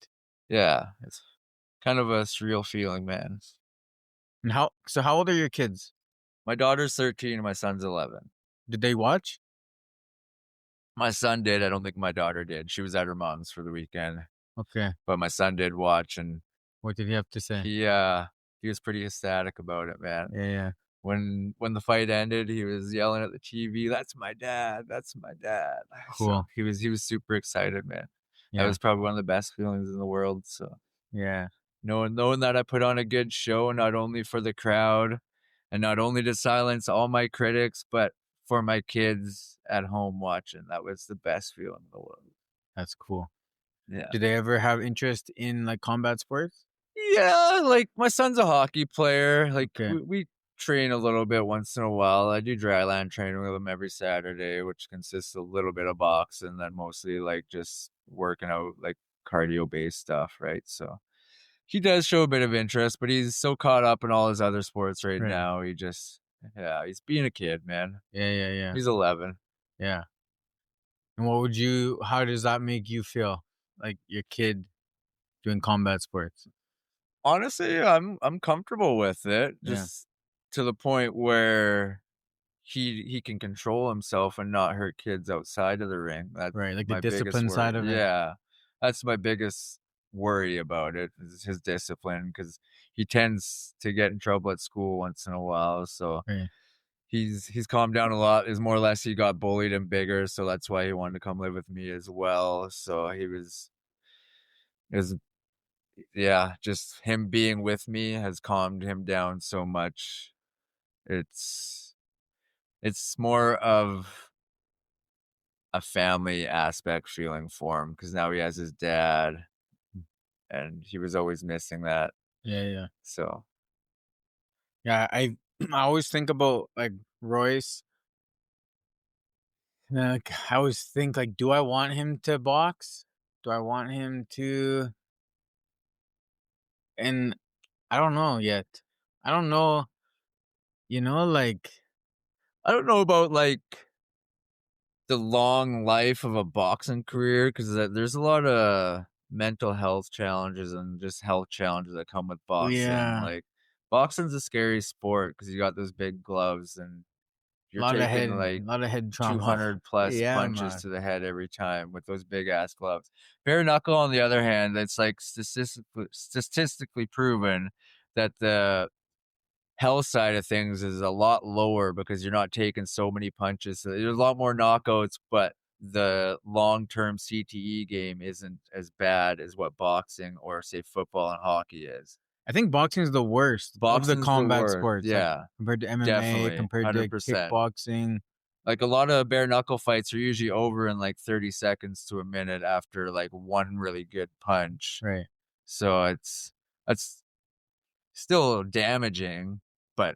Speaker 1: Yeah, it's kind of a surreal feeling, man.
Speaker 2: And how old are your kids?
Speaker 1: My daughter's 13 and my son's 11.
Speaker 2: Did they watch?
Speaker 1: My son did. I don't think my daughter did. She was at her mom's for the weekend,
Speaker 2: Okay.
Speaker 1: but my son did watch, and
Speaker 2: What did he have to say?
Speaker 1: he was pretty ecstatic about it, man.
Speaker 2: Yeah, yeah.
Speaker 1: When the fight ended, he was yelling at the TV, "That's my dad. That's my dad." So
Speaker 2: Cool.
Speaker 1: he was super excited, man. That
Speaker 2: Yeah.
Speaker 1: was probably one of the best feelings in the world. So
Speaker 2: Yeah.
Speaker 1: knowing that I put on a good show, not only for the crowd, and not only to silence all my critics, but for my kids at home watching, that was the best feeling in the world.
Speaker 2: That's cool.
Speaker 1: Yeah.
Speaker 2: Did they ever have interest in like combat sports?
Speaker 1: Yeah, like, my son's a hockey player, like,
Speaker 2: Okay.
Speaker 1: we train a little bit once in a while. I do dryland training with him every Saturday, which consists of a little bit of boxing and then mostly, like, just working out, like, cardio-based stuff, right? So, he does show a bit of interest, but he's so caught up in all his other sports right
Speaker 2: Right.
Speaker 1: now, he's being a kid, man.
Speaker 2: Yeah, yeah, yeah.
Speaker 1: He's 11.
Speaker 2: Yeah. And how does that make you feel? Like your kid doing combat sports?
Speaker 1: Honestly, I'm comfortable with it,
Speaker 2: Yeah.
Speaker 1: just to the point where he can control himself and not hurt kids outside of the ring. That's
Speaker 2: Right. Like the
Speaker 1: my biggest
Speaker 2: discipline
Speaker 1: worry.
Speaker 2: side of it.
Speaker 1: Yeah. That's my biggest worry about it is his discipline because he tends to get in trouble at school once in a while. So
Speaker 2: Right.
Speaker 1: he's calmed down a lot. Is more or less he got bullied and bigger, so that's why he wanted to come live with me as well. So it was yeah, just him being with me has calmed him down so much. It's it's more of a family aspect feeling for him because now he has his dad, and he was always missing that.
Speaker 2: Yeah, yeah.
Speaker 1: So
Speaker 2: Yeah, I always think about like Royce. And like I always think like, do I want him to box? Do I want him to? And I don't know yet. I don't know. Like
Speaker 1: I don't know about like the long life of a boxing career because there's a lot of mental health challenges and just health challenges that come with boxing.
Speaker 2: Yeah,
Speaker 1: Like boxing's a scary sport because you got those big gloves and
Speaker 2: a
Speaker 1: you're
Speaker 2: lot of
Speaker 1: taking
Speaker 2: head,
Speaker 1: like
Speaker 2: a lot of head trauma.
Speaker 1: 200 plus
Speaker 2: Yeah,
Speaker 1: punches
Speaker 2: man.
Speaker 1: to the head every time with those big ass gloves. Bare-knuckle, on the other hand, it's like statistically proven that the health side of things is a lot lower because you're not taking so many punches. So there's a lot more knockouts, but the long-term CTE game isn't as bad as what boxing or say football and hockey is.
Speaker 2: I think boxing is the worst of the
Speaker 1: Boxing's the
Speaker 2: combat
Speaker 1: worst.
Speaker 2: sports, like
Speaker 1: Yeah,
Speaker 2: compared to MMA,
Speaker 1: definitely.
Speaker 2: compared to
Speaker 1: 100%.
Speaker 2: kickboxing.
Speaker 1: Like a lot of bare knuckle fights are usually over in like 30 seconds to a minute after like one really good punch.
Speaker 2: Right.
Speaker 1: So that's still damaging, but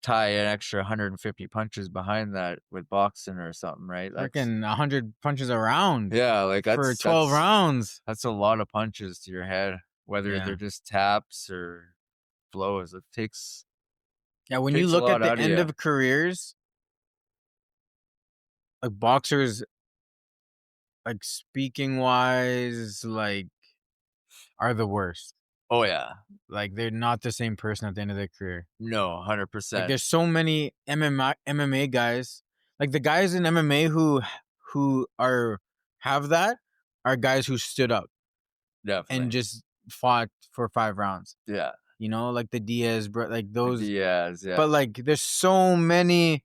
Speaker 1: tie an extra 150 punches behind that with boxing or something, right? That's
Speaker 2: Freaking 100 punches a round
Speaker 1: yeah, like
Speaker 2: for 12 rounds.
Speaker 1: that's a lot of punches to your head, whether they're
Speaker 2: Yeah.
Speaker 1: just taps or blows. It
Speaker 2: Yeah, when you
Speaker 1: takes a
Speaker 2: look
Speaker 1: lot
Speaker 2: at the
Speaker 1: out of
Speaker 2: end
Speaker 1: you.
Speaker 2: of careers, like boxers, like speaking wise, like are the worst.
Speaker 1: Oh yeah.
Speaker 2: Like they're not the same person at the end of their career.
Speaker 1: No,
Speaker 2: Like
Speaker 1: 100%.
Speaker 2: there's so many MMA guys. Like the guys in MMA who are have that are guys who stood up and
Speaker 1: Definitely.
Speaker 2: just fought for 5 rounds.
Speaker 1: Yeah.
Speaker 2: You know, like the Diaz, bro, like
Speaker 1: The
Speaker 2: those.
Speaker 1: Diaz, yeah.
Speaker 2: But like, there's so many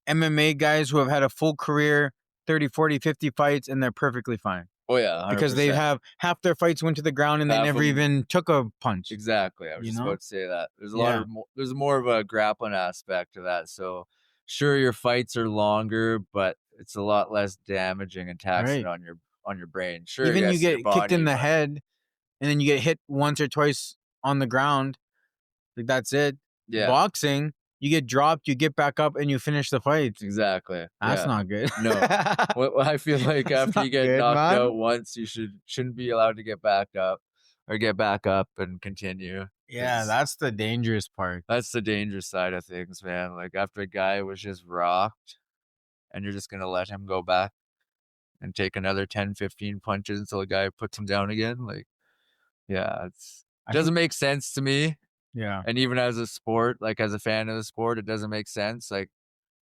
Speaker 2: MMA guys who have had a full career, 30, 40, 50 fights, and they're perfectly fine
Speaker 1: Oh yeah,
Speaker 2: because they
Speaker 1: 100%.
Speaker 2: have half their fights went to the ground and they
Speaker 1: Half
Speaker 2: never
Speaker 1: them
Speaker 2: even took a punch.
Speaker 1: exactly. I was
Speaker 2: You
Speaker 1: just
Speaker 2: know?
Speaker 1: about to say that. There's a lot
Speaker 2: Yeah.
Speaker 1: of there's more of a grappling aspect to that. So sure your fights are longer, but it's a lot less damaging and taxing
Speaker 2: Right.
Speaker 1: on your brain. Sure,
Speaker 2: Even you
Speaker 1: yes, your
Speaker 2: get kicked in
Speaker 1: body,
Speaker 2: the
Speaker 1: but
Speaker 2: head and then you get hit once or twice on the ground. Like that's it.
Speaker 1: yeah,
Speaker 2: Boxing, you get dropped, you get back up, and you finish the fight.
Speaker 1: exactly.
Speaker 2: That's
Speaker 1: Yeah.
Speaker 2: not good.
Speaker 1: No. What I feel like
Speaker 2: That's
Speaker 1: after
Speaker 2: not
Speaker 1: you get
Speaker 2: good,
Speaker 1: knocked
Speaker 2: man.
Speaker 1: out once, you shouldn't be allowed to get back up or get back up and continue
Speaker 2: Yeah,
Speaker 1: because
Speaker 2: that's the dangerous part.
Speaker 1: that's the dangerous side of things, man. Like after a guy was just rocked and you're just gonna let him go back and take another 10, 15 punches until the guy puts him down again. Like, yeah, it's
Speaker 2: I
Speaker 1: doesn't
Speaker 2: think,
Speaker 1: make sense to me.
Speaker 2: yeah,
Speaker 1: And even as a sport, like as a fan of the sport, it doesn't make sense. Like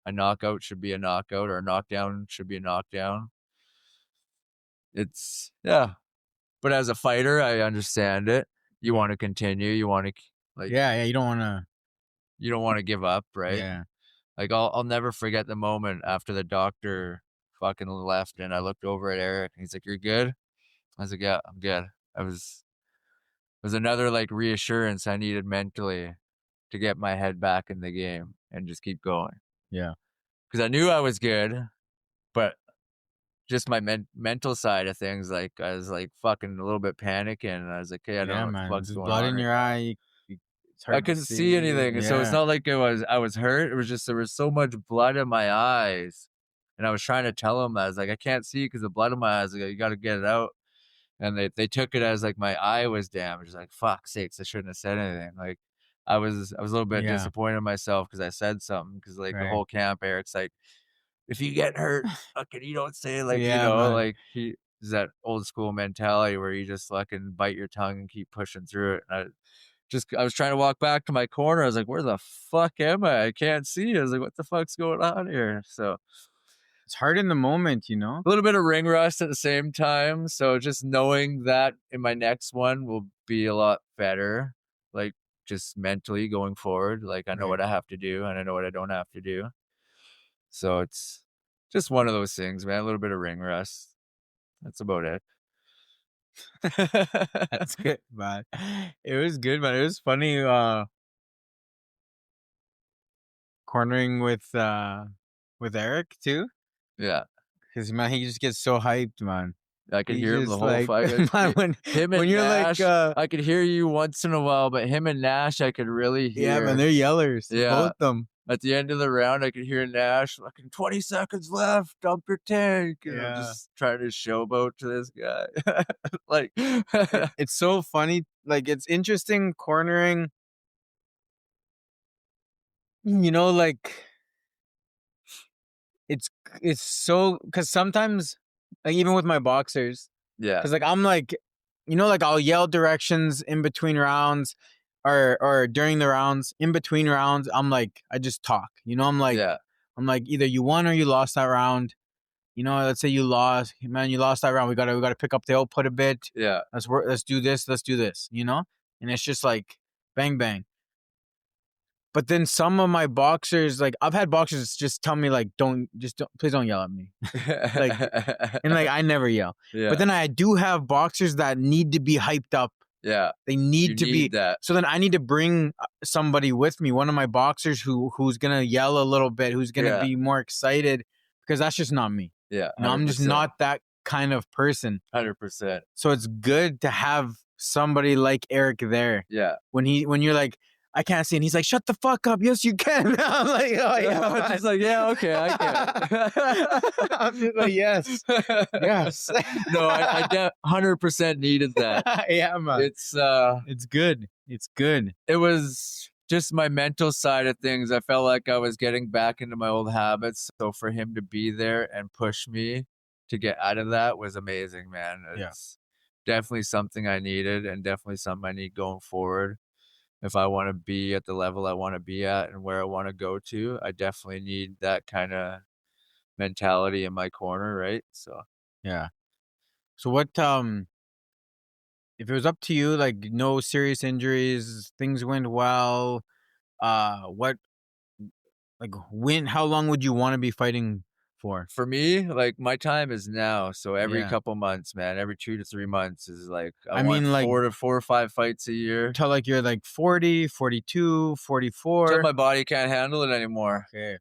Speaker 1: a knockout should be a knockout or a knockdown should be a knockdown. It's yeah. But as a fighter, I understand it. You
Speaker 2: yeah,
Speaker 1: want to continue. You want to like
Speaker 2: yeah. You don't want to,
Speaker 1: you don't want to give up, right?
Speaker 2: yeah,
Speaker 1: Like I'll never forget the moment after the doctor fucking left and I looked over at Eric and he's like, "You're good?" I was like, "Yeah, I'm good." I was another like reassurance I needed mentally to get my head back in the game and just keep going.
Speaker 2: yeah,
Speaker 1: Because I knew I was good, but just my mental side of things, like I was like fucking a little bit panicking. And I was like, hey, I don't know
Speaker 2: yeah,
Speaker 1: what the
Speaker 2: man.
Speaker 1: fuck's
Speaker 2: Just
Speaker 1: going
Speaker 2: blood
Speaker 1: on
Speaker 2: in
Speaker 1: right
Speaker 2: your
Speaker 1: now.
Speaker 2: eye. It's
Speaker 1: I
Speaker 2: hard to
Speaker 1: couldn't see
Speaker 2: see.
Speaker 1: anything. And so it's
Speaker 2: Yeah,
Speaker 1: not like I was hurt. It was just there was so much blood in my eyes. And I was trying to tell him, I was like, I can't see because the blood in my eyes. Like, you got to get it out. And they took it as like my eye was damaged. Like, fuck sakes, I shouldn't have said anything. Like, I was a little bit
Speaker 2: yeah,
Speaker 1: disappointed in myself because I said something. Because like the
Speaker 2: right.
Speaker 1: whole camp, Eric's like, if you get hurt, fucking, you don't say like
Speaker 2: Yeah, man.
Speaker 1: like he is that old school mentality where you just fucking bite your tongue and keep pushing through it. And I was trying to walk back to my corner. I was like, where the fuck am I? I can't see. I was like, what the fuck's going on here? So
Speaker 2: It's hard in the moment, you know?
Speaker 1: a little bit of ring rust at the same time. So just knowing that in my next one will be a lot better, like just mentally going forward. Like I know
Speaker 2: Right.
Speaker 1: what I have to do and I know what I don't have to do. So it's just one of those things, man. A little bit of ring rust. That's about it.
Speaker 2: That's good, man. It was good, man. It was funny cornering with Eric too.
Speaker 1: Yeah,
Speaker 2: Cause man, he just gets so hyped, man.
Speaker 1: I could
Speaker 2: He's
Speaker 1: hear him the
Speaker 2: just
Speaker 1: whole
Speaker 2: like
Speaker 1: fight.
Speaker 2: man,
Speaker 1: Him
Speaker 2: when
Speaker 1: and
Speaker 2: you're like
Speaker 1: Nash, I could hear you once in a while, but him and Nash, I could really
Speaker 2: yeah, man,
Speaker 1: hear.
Speaker 2: they're yellers.
Speaker 1: Yeah,
Speaker 2: Both them.
Speaker 1: at the end of the round, I could hear Nash, fucking 20 seconds left, dump your tank. And I'm
Speaker 2: Yeah.
Speaker 1: just trying to showboat to this guy. Like,
Speaker 2: It's so funny. Like it's interesting cornering, like it's it's so because sometimes like even with my boxers.
Speaker 1: Yeah.
Speaker 2: Because like I'm like, like I'll yell directions in between rounds, or during the rounds, in between rounds. I'm like, I just talk.
Speaker 1: Yeah.
Speaker 2: I'm like, either you won or you lost that round. Let's say you lost, man. You lost that round. We gotta pick up the output a bit.
Speaker 1: Yeah.
Speaker 2: Let's work. Let's do this. Let's do this. And it's just like bang bang. But then some of my boxers, like I've had boxers just tell me like, please don't yell at me. Like, and like I never yell.
Speaker 1: Yeah.
Speaker 2: But then I do have boxers that need to be hyped up.
Speaker 1: Yeah.
Speaker 2: They
Speaker 1: You
Speaker 2: need to be.
Speaker 1: need that.
Speaker 2: So then I need to bring somebody with me, one of my boxers who's gonna yell a little bit, who's gonna
Speaker 1: Yeah.
Speaker 2: be more excited, because that's just not me.
Speaker 1: Yeah.
Speaker 2: I'm just
Speaker 1: 100%.
Speaker 2: not that kind of person.
Speaker 1: 100%.
Speaker 2: So it's good to have somebody like Eric there.
Speaker 1: Yeah.
Speaker 2: When you're like, I can't see, and he's like, shut the fuck up. Yes, you can. I'm like, oh yeah.
Speaker 1: I'm just like, yeah, okay, I can.
Speaker 2: I'm just like, yes. Yes.
Speaker 1: No, I 100% needed that.
Speaker 2: Yeah, man.
Speaker 1: It's
Speaker 2: good. It's good.
Speaker 1: it was just my mental side of things. I felt like I was getting back into my old habits. So for him to be there and push me to get out of that was amazing, man. It's definitely something I needed, and definitely something I need going forward. If I want to be at the level I want to be at and where I want to go to, I definitely need that kind of mentality in my corner, right? So
Speaker 2: Yeah. So what if it was up to you, like no serious injuries, things went well, what like how long would you want to be fighting for?
Speaker 1: for me, like my time is now. So every
Speaker 2: Yeah.
Speaker 1: couple months, man, every 2 to 3 months is like I
Speaker 2: I
Speaker 1: want
Speaker 2: mean, like,
Speaker 1: 4 or 5 fights a year
Speaker 2: till like you're like 40, 42, 44.
Speaker 1: until my body can't handle it anymore.
Speaker 2: Okay.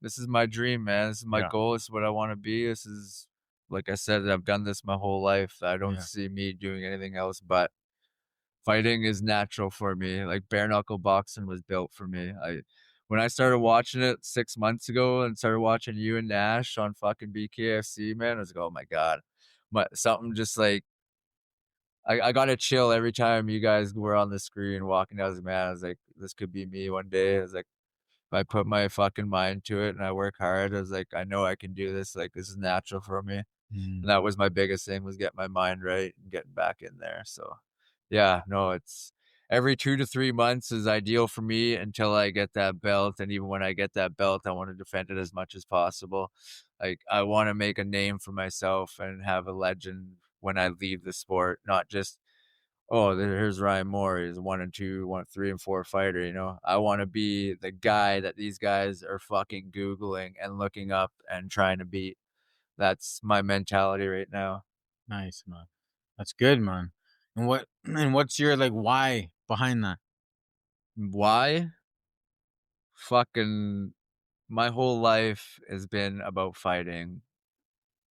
Speaker 1: This is my dream, man. This is my
Speaker 2: Yeah.
Speaker 1: goal. This is what I want to be. This is, like I said, I've done this my whole life. I don't
Speaker 2: Yeah.
Speaker 1: see me doing anything else, but fighting is natural for me. Like bare-knuckle boxing was built for me. When I started watching it 6 months ago and started watching you and Nash on fucking BKFC, man, I was like, oh my God. But something just like I got to chill every time you guys were on the screen walking. I was like, man, I was like, this could be me one day. I was like, if I put my fucking mind to it and I work hard, I was like, I know I can do this. Like, this is natural for me. And that was my biggest thing, was get my mind right and getting back in there. So yeah, no, it's every 2 to 3 months is ideal for me until I get that belt. And even when I get that belt, I want to defend it as much as possible. Like, I want to make a name for myself and have a legend when I leave the sport, not just, oh, here's Ryan Moore. He's 1 and 2, 3 and 4 fighter. I want to be the guy that these guys are fucking Googling and looking up and trying to beat. That's my mentality right now.
Speaker 2: Nice, man. That's good, man. What's your like why behind that?
Speaker 1: Why? Fucking my whole life has been about fighting,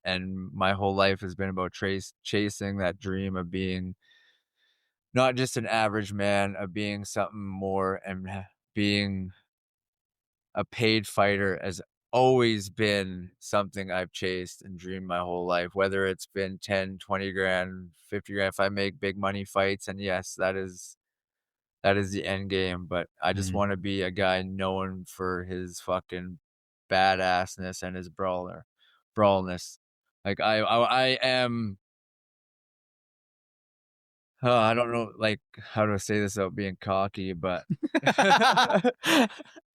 Speaker 1: and my whole life has been about chasing that dream of being not just an average man, of being something more, and being a paid fighter has always been something I've chased and dreamed my whole life, whether it's been 10, 20 grand, 50 grand. If I make big money fights, and yes, that is the end game, but I just want to be a guy known for his fucking badassness and his brawlness. Like I am. I don't know, like, how to say this without being cocky, but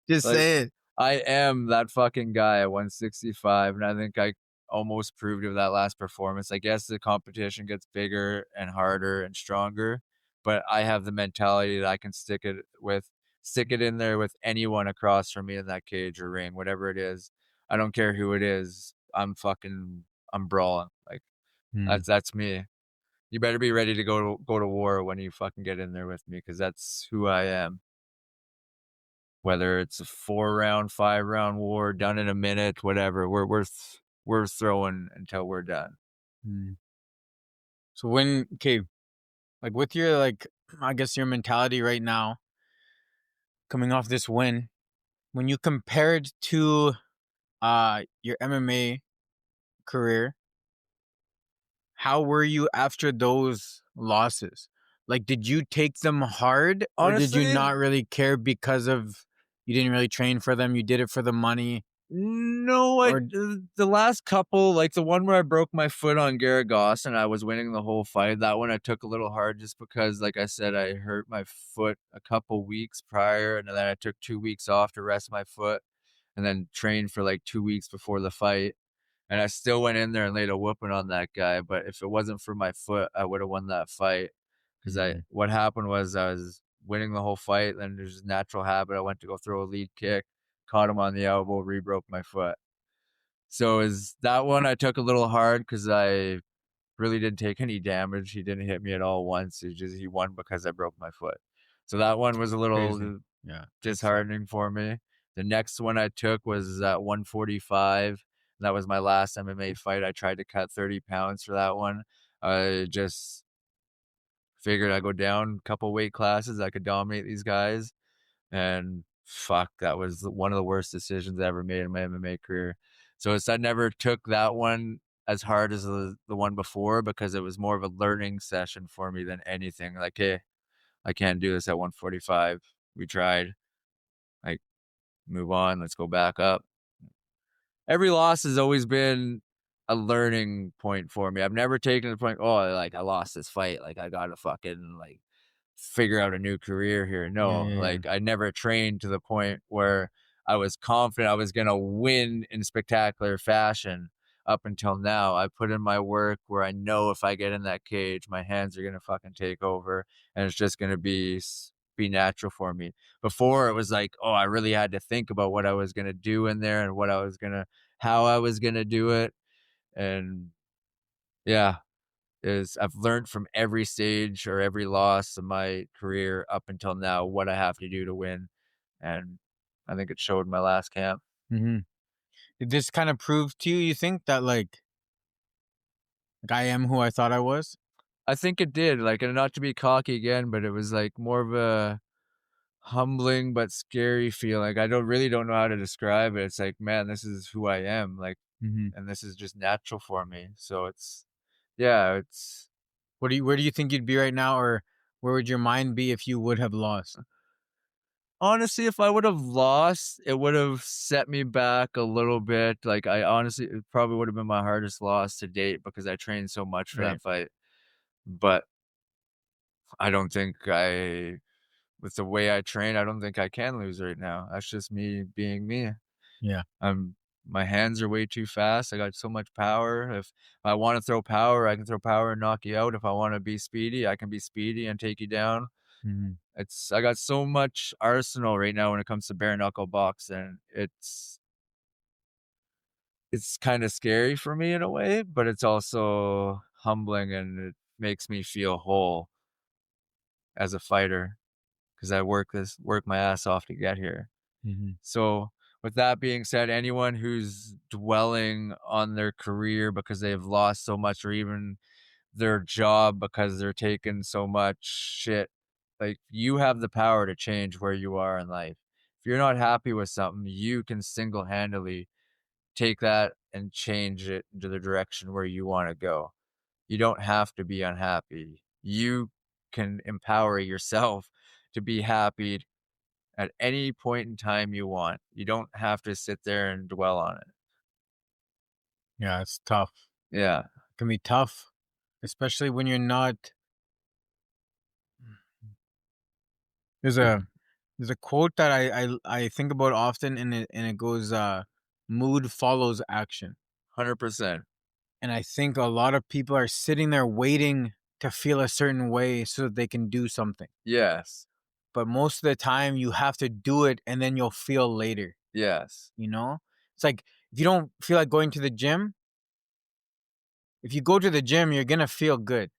Speaker 2: Just
Speaker 1: like,
Speaker 2: say it.
Speaker 1: I am that fucking guy at 165, and I think I almost proved it with that last performance. I guess the competition gets bigger and harder and stronger, but I have the mentality that I can stick it in there with anyone across from me in that cage or ring, whatever it is. I don't care who it is. I'm brawling. Like, that's me. You better be ready to go to war when you fucking get in there with me, because that's who I am. Whether it's a 4 round, 5 round war done in a minute, whatever, we're throwing until we're done.
Speaker 2: So like with your like, I guess your mentality right now, coming off this win, when you compare it to your MMA career, how were you after those losses? Like, did you take them hard, or did you
Speaker 1: Honestly,
Speaker 2: not really care because of you didn't really train for them? You did it for the money.
Speaker 1: No,
Speaker 2: Or
Speaker 1: the last couple, like the one where I broke my foot on Garagos and I was winning the whole fight, that one I took a little hard just because, like I said, I hurt my foot a couple weeks prior, and then I took 2 weeks off to rest my foot and then trained for like 2 weeks before the fight. And I still went in there and laid a whooping on that guy, but if it wasn't for my foot, I would have won that fight. Because I
Speaker 2: Mhm.
Speaker 1: what happened was I was winning the whole fight, then there's a natural habit, I went to go throw a lead kick, caught him on the elbow, re-broke my foot. So is that one I took a little hard because I really didn't take any damage. He didn't hit me at all once. It's just he won because I broke my foot. So that one was a
Speaker 2: crazy.
Speaker 1: little
Speaker 2: Yeah, that's
Speaker 1: disheartening for me. The next one I took was at 145. That was my last MMA fight. I tried to cut 30 pounds for that one. I just figured I'd go down a couple weight classes. I could dominate these guys. And fuck, that was one of the worst decisions I ever made in my MMA career. So it's I never took that one as hard as the one before because it was more of a learning session for me than anything. Like, hey, I can't do this at 145. We tried. Like, move on. Let's go back up. Every loss has always been a learning point for me. I've never taken the point, oh, like I lost this fight. Like I gotta fucking like figure out a new career here.
Speaker 2: yeah,
Speaker 1: No,
Speaker 2: yeah, yeah.
Speaker 1: like I never trained to the point where I was confident I was gonna win in spectacular fashion up until now. I put in my work where I know if I get in that cage, my hands are gonna fucking take over and it's just gonna be natural for me. Before it was like, oh, I really had to think about what I was gonna do in there and how I was gonna do it. And yeah, is I've learned from every stage or every loss of my career up until now what I have to do to win, and I think it showed my last camp.
Speaker 2: Mhm. Did this kind of prove to you, you think, that like I am who I thought I was?
Speaker 1: I think it did, like, and not to be cocky again, but it was, like, more of a humbling but scary feeling. I don't know how to describe it. It's like, "Man, this is who I am," like,
Speaker 2: Mhm.
Speaker 1: and this is just natural for me, so it's yeah, it's
Speaker 2: Where do you think you'd be right now, or where would your mind be if you would have lost?
Speaker 1: honestly, if I would have lost, it would have set me back a little bit. Like, I honestly it probably would have been my hardest loss to date because I trained so much for
Speaker 2: Right.
Speaker 1: that fight. But I don't think I with the way I train, I don't think I can lose right now. That's just me being me.
Speaker 2: Yeah.
Speaker 1: My hands are way too fast. I got so much power. If I wanna throw power, I can throw power and knock you out. If I wanna be speedy, I can be speedy and take you down.
Speaker 2: Mhm.
Speaker 1: I got so much arsenal right now when it comes to bare knuckle boxing. It's kinda scary for me in a way, but it's also humbling and it makes me feel whole as a fighter because I work my ass off to get here.
Speaker 2: Mhm.
Speaker 1: So, with that being said, anyone who's dwelling on their career because they've lost so much or even their job because they're taking so much shit, like, you have the power to change where you are in life. If you're not happy with something, you can single-handedly take that and change it into the direction where you wanna go. You don't have to be unhappy. You can empower yourself to be happy at any point in time you want. You don't have to sit there and dwell on it.
Speaker 2: Yeah, it's tough.
Speaker 1: Yeah.
Speaker 2: It can be tough, especially when you're not. There's
Speaker 1: Yeah.
Speaker 2: a there's a quote that I think about often, and it goes, "Mood follows action."
Speaker 1: 100%.
Speaker 2: And I think a lot of people are sitting there waiting to feel a certain way so that they can do something.
Speaker 1: Yes.
Speaker 2: But most of the time, you have to do it, and then you'll feel later.
Speaker 1: Yes.
Speaker 2: You know, it's like if you don't feel like going to the gym, if you go to the gym, you're gonna feel good,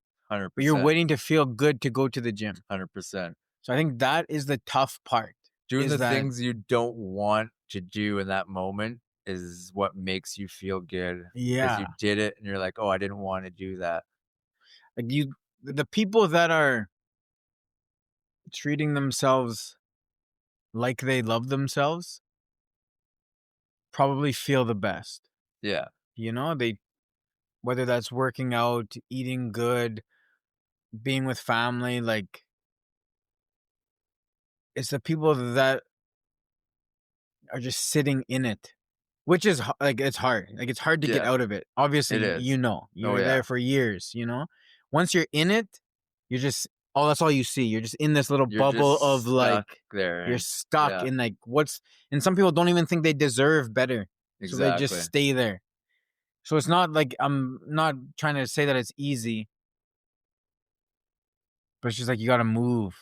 Speaker 2: but you're
Speaker 1: 100%.
Speaker 2: waiting to feel good to go to the gym.
Speaker 1: 100%.
Speaker 2: So I think that is the tough part.
Speaker 1: Doing
Speaker 2: Is
Speaker 1: the
Speaker 2: that
Speaker 1: things you don't want to do in that moment is what makes you feel good because you
Speaker 2: yeah,
Speaker 1: did it and you're like, "Oh, I didn't wanna do that."
Speaker 2: like the people that are treating themselves like they love themselves probably feel the best.
Speaker 1: Yeah.
Speaker 2: You know, they whether that's working out, eating good, being with family, like it's the people that are just sitting in it which is like it's hard. Like it's hard to get
Speaker 1: Yeah,
Speaker 2: out of it. Obviously,
Speaker 1: it is.
Speaker 2: you
Speaker 1: Oh
Speaker 2: were there
Speaker 1: yeah,
Speaker 2: for years. Once you're in it, you're just that's all you see. You're just in this little
Speaker 1: you're
Speaker 2: bubble of
Speaker 1: just
Speaker 2: like
Speaker 1: stuck there,
Speaker 2: you're
Speaker 1: and
Speaker 2: stuck
Speaker 1: yeah,
Speaker 2: in like what's. And some people don't even think they deserve better, so they just
Speaker 1: exactly.
Speaker 2: stay there. So it's not like I'm not trying to say that it's easy, but it's just like you got to move.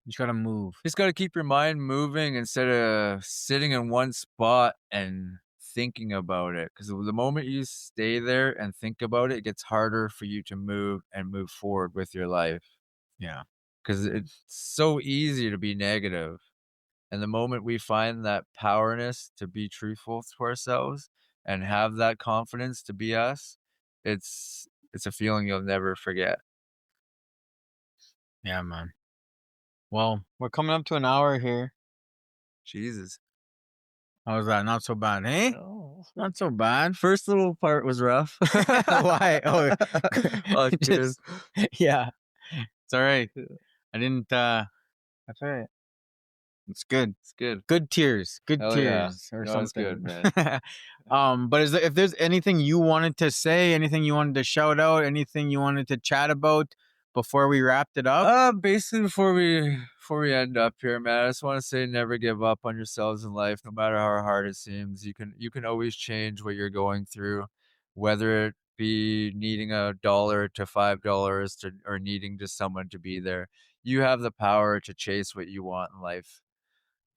Speaker 2: You just got to move.
Speaker 1: Just got to keep your mind moving instead of sitting in one spot and thinking about it. Because the moment you stay there and think about it, it gets harder for you to move and move forward with your life.
Speaker 2: Yeah.
Speaker 1: Because it's so easy to be negative. And the moment we find that powerness to be truthful to ourselves and have that confidence to be us, it's a feeling you'll never forget.
Speaker 2: Yeah, man. Well, we're coming up to an hour here.
Speaker 1: Jesus.
Speaker 2: How was that? Not so bad, eh?
Speaker 1: Oh.
Speaker 2: Not so bad.
Speaker 1: First little part was rough.
Speaker 2: Why? Oh,
Speaker 1: Oh, cheers.
Speaker 2: just yeah. It's all right. I didn't. That's all right. It's good.
Speaker 1: It's good.
Speaker 2: Good tears. Good
Speaker 1: Hell yeah.
Speaker 2: tears or
Speaker 1: No, it's good,
Speaker 2: something.
Speaker 1: man.
Speaker 2: But if there's anything you wanted to say, anything you wanted to shout out, anything you wanted to chat about before we wrapped it up?
Speaker 1: Basically before we end up here, man, I just want to say never give up on yourselves in life, no matter how hard it seems. You can always change what you're going through, whether it be needing $1 to $5 to or needing just someone to be there. You have the power to chase what you want in life.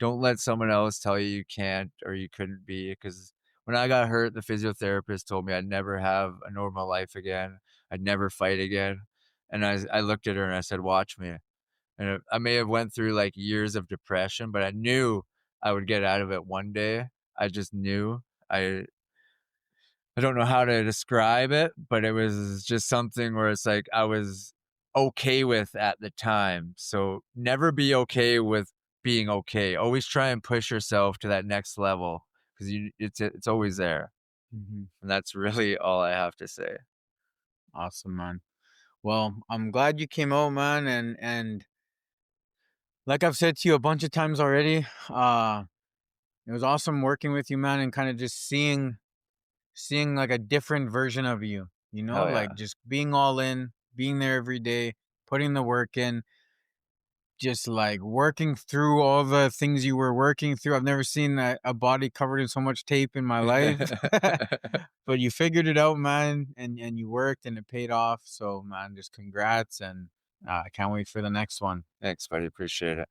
Speaker 1: Don't let someone else tell you you can't or you couldn't be. Because when I got hurt, the physiotherapist told me I'd never have a normal life again. I'd never fight again. And I looked at her and I said, "Watch me." And I may have went through like years of depression, but I knew I would get out of it one day. I just knew. I don't know how to describe it, but it was just something where it's like I was okay with at the time. So never be okay with being okay. Always try and push yourself to that next level because it's always there.
Speaker 2: Mhm.
Speaker 1: And that's really all I have to say.
Speaker 2: Awesome, man. Well, I'm glad you came out, man, and like I've said to you a bunch of times already, it was awesome working with you, man, and kind of just seeing like a different version of you,
Speaker 1: Hell
Speaker 2: like
Speaker 1: yeah.
Speaker 2: just being all in, being there every day, putting the work in, just like working through all the things you were working through. I've never seen a body covered in so much tape in my life. But you figured it out, man, and you worked and it paid off. So, man, just congrats, and I can't wait for the next one.
Speaker 1: Thanks, buddy. Appreciate it.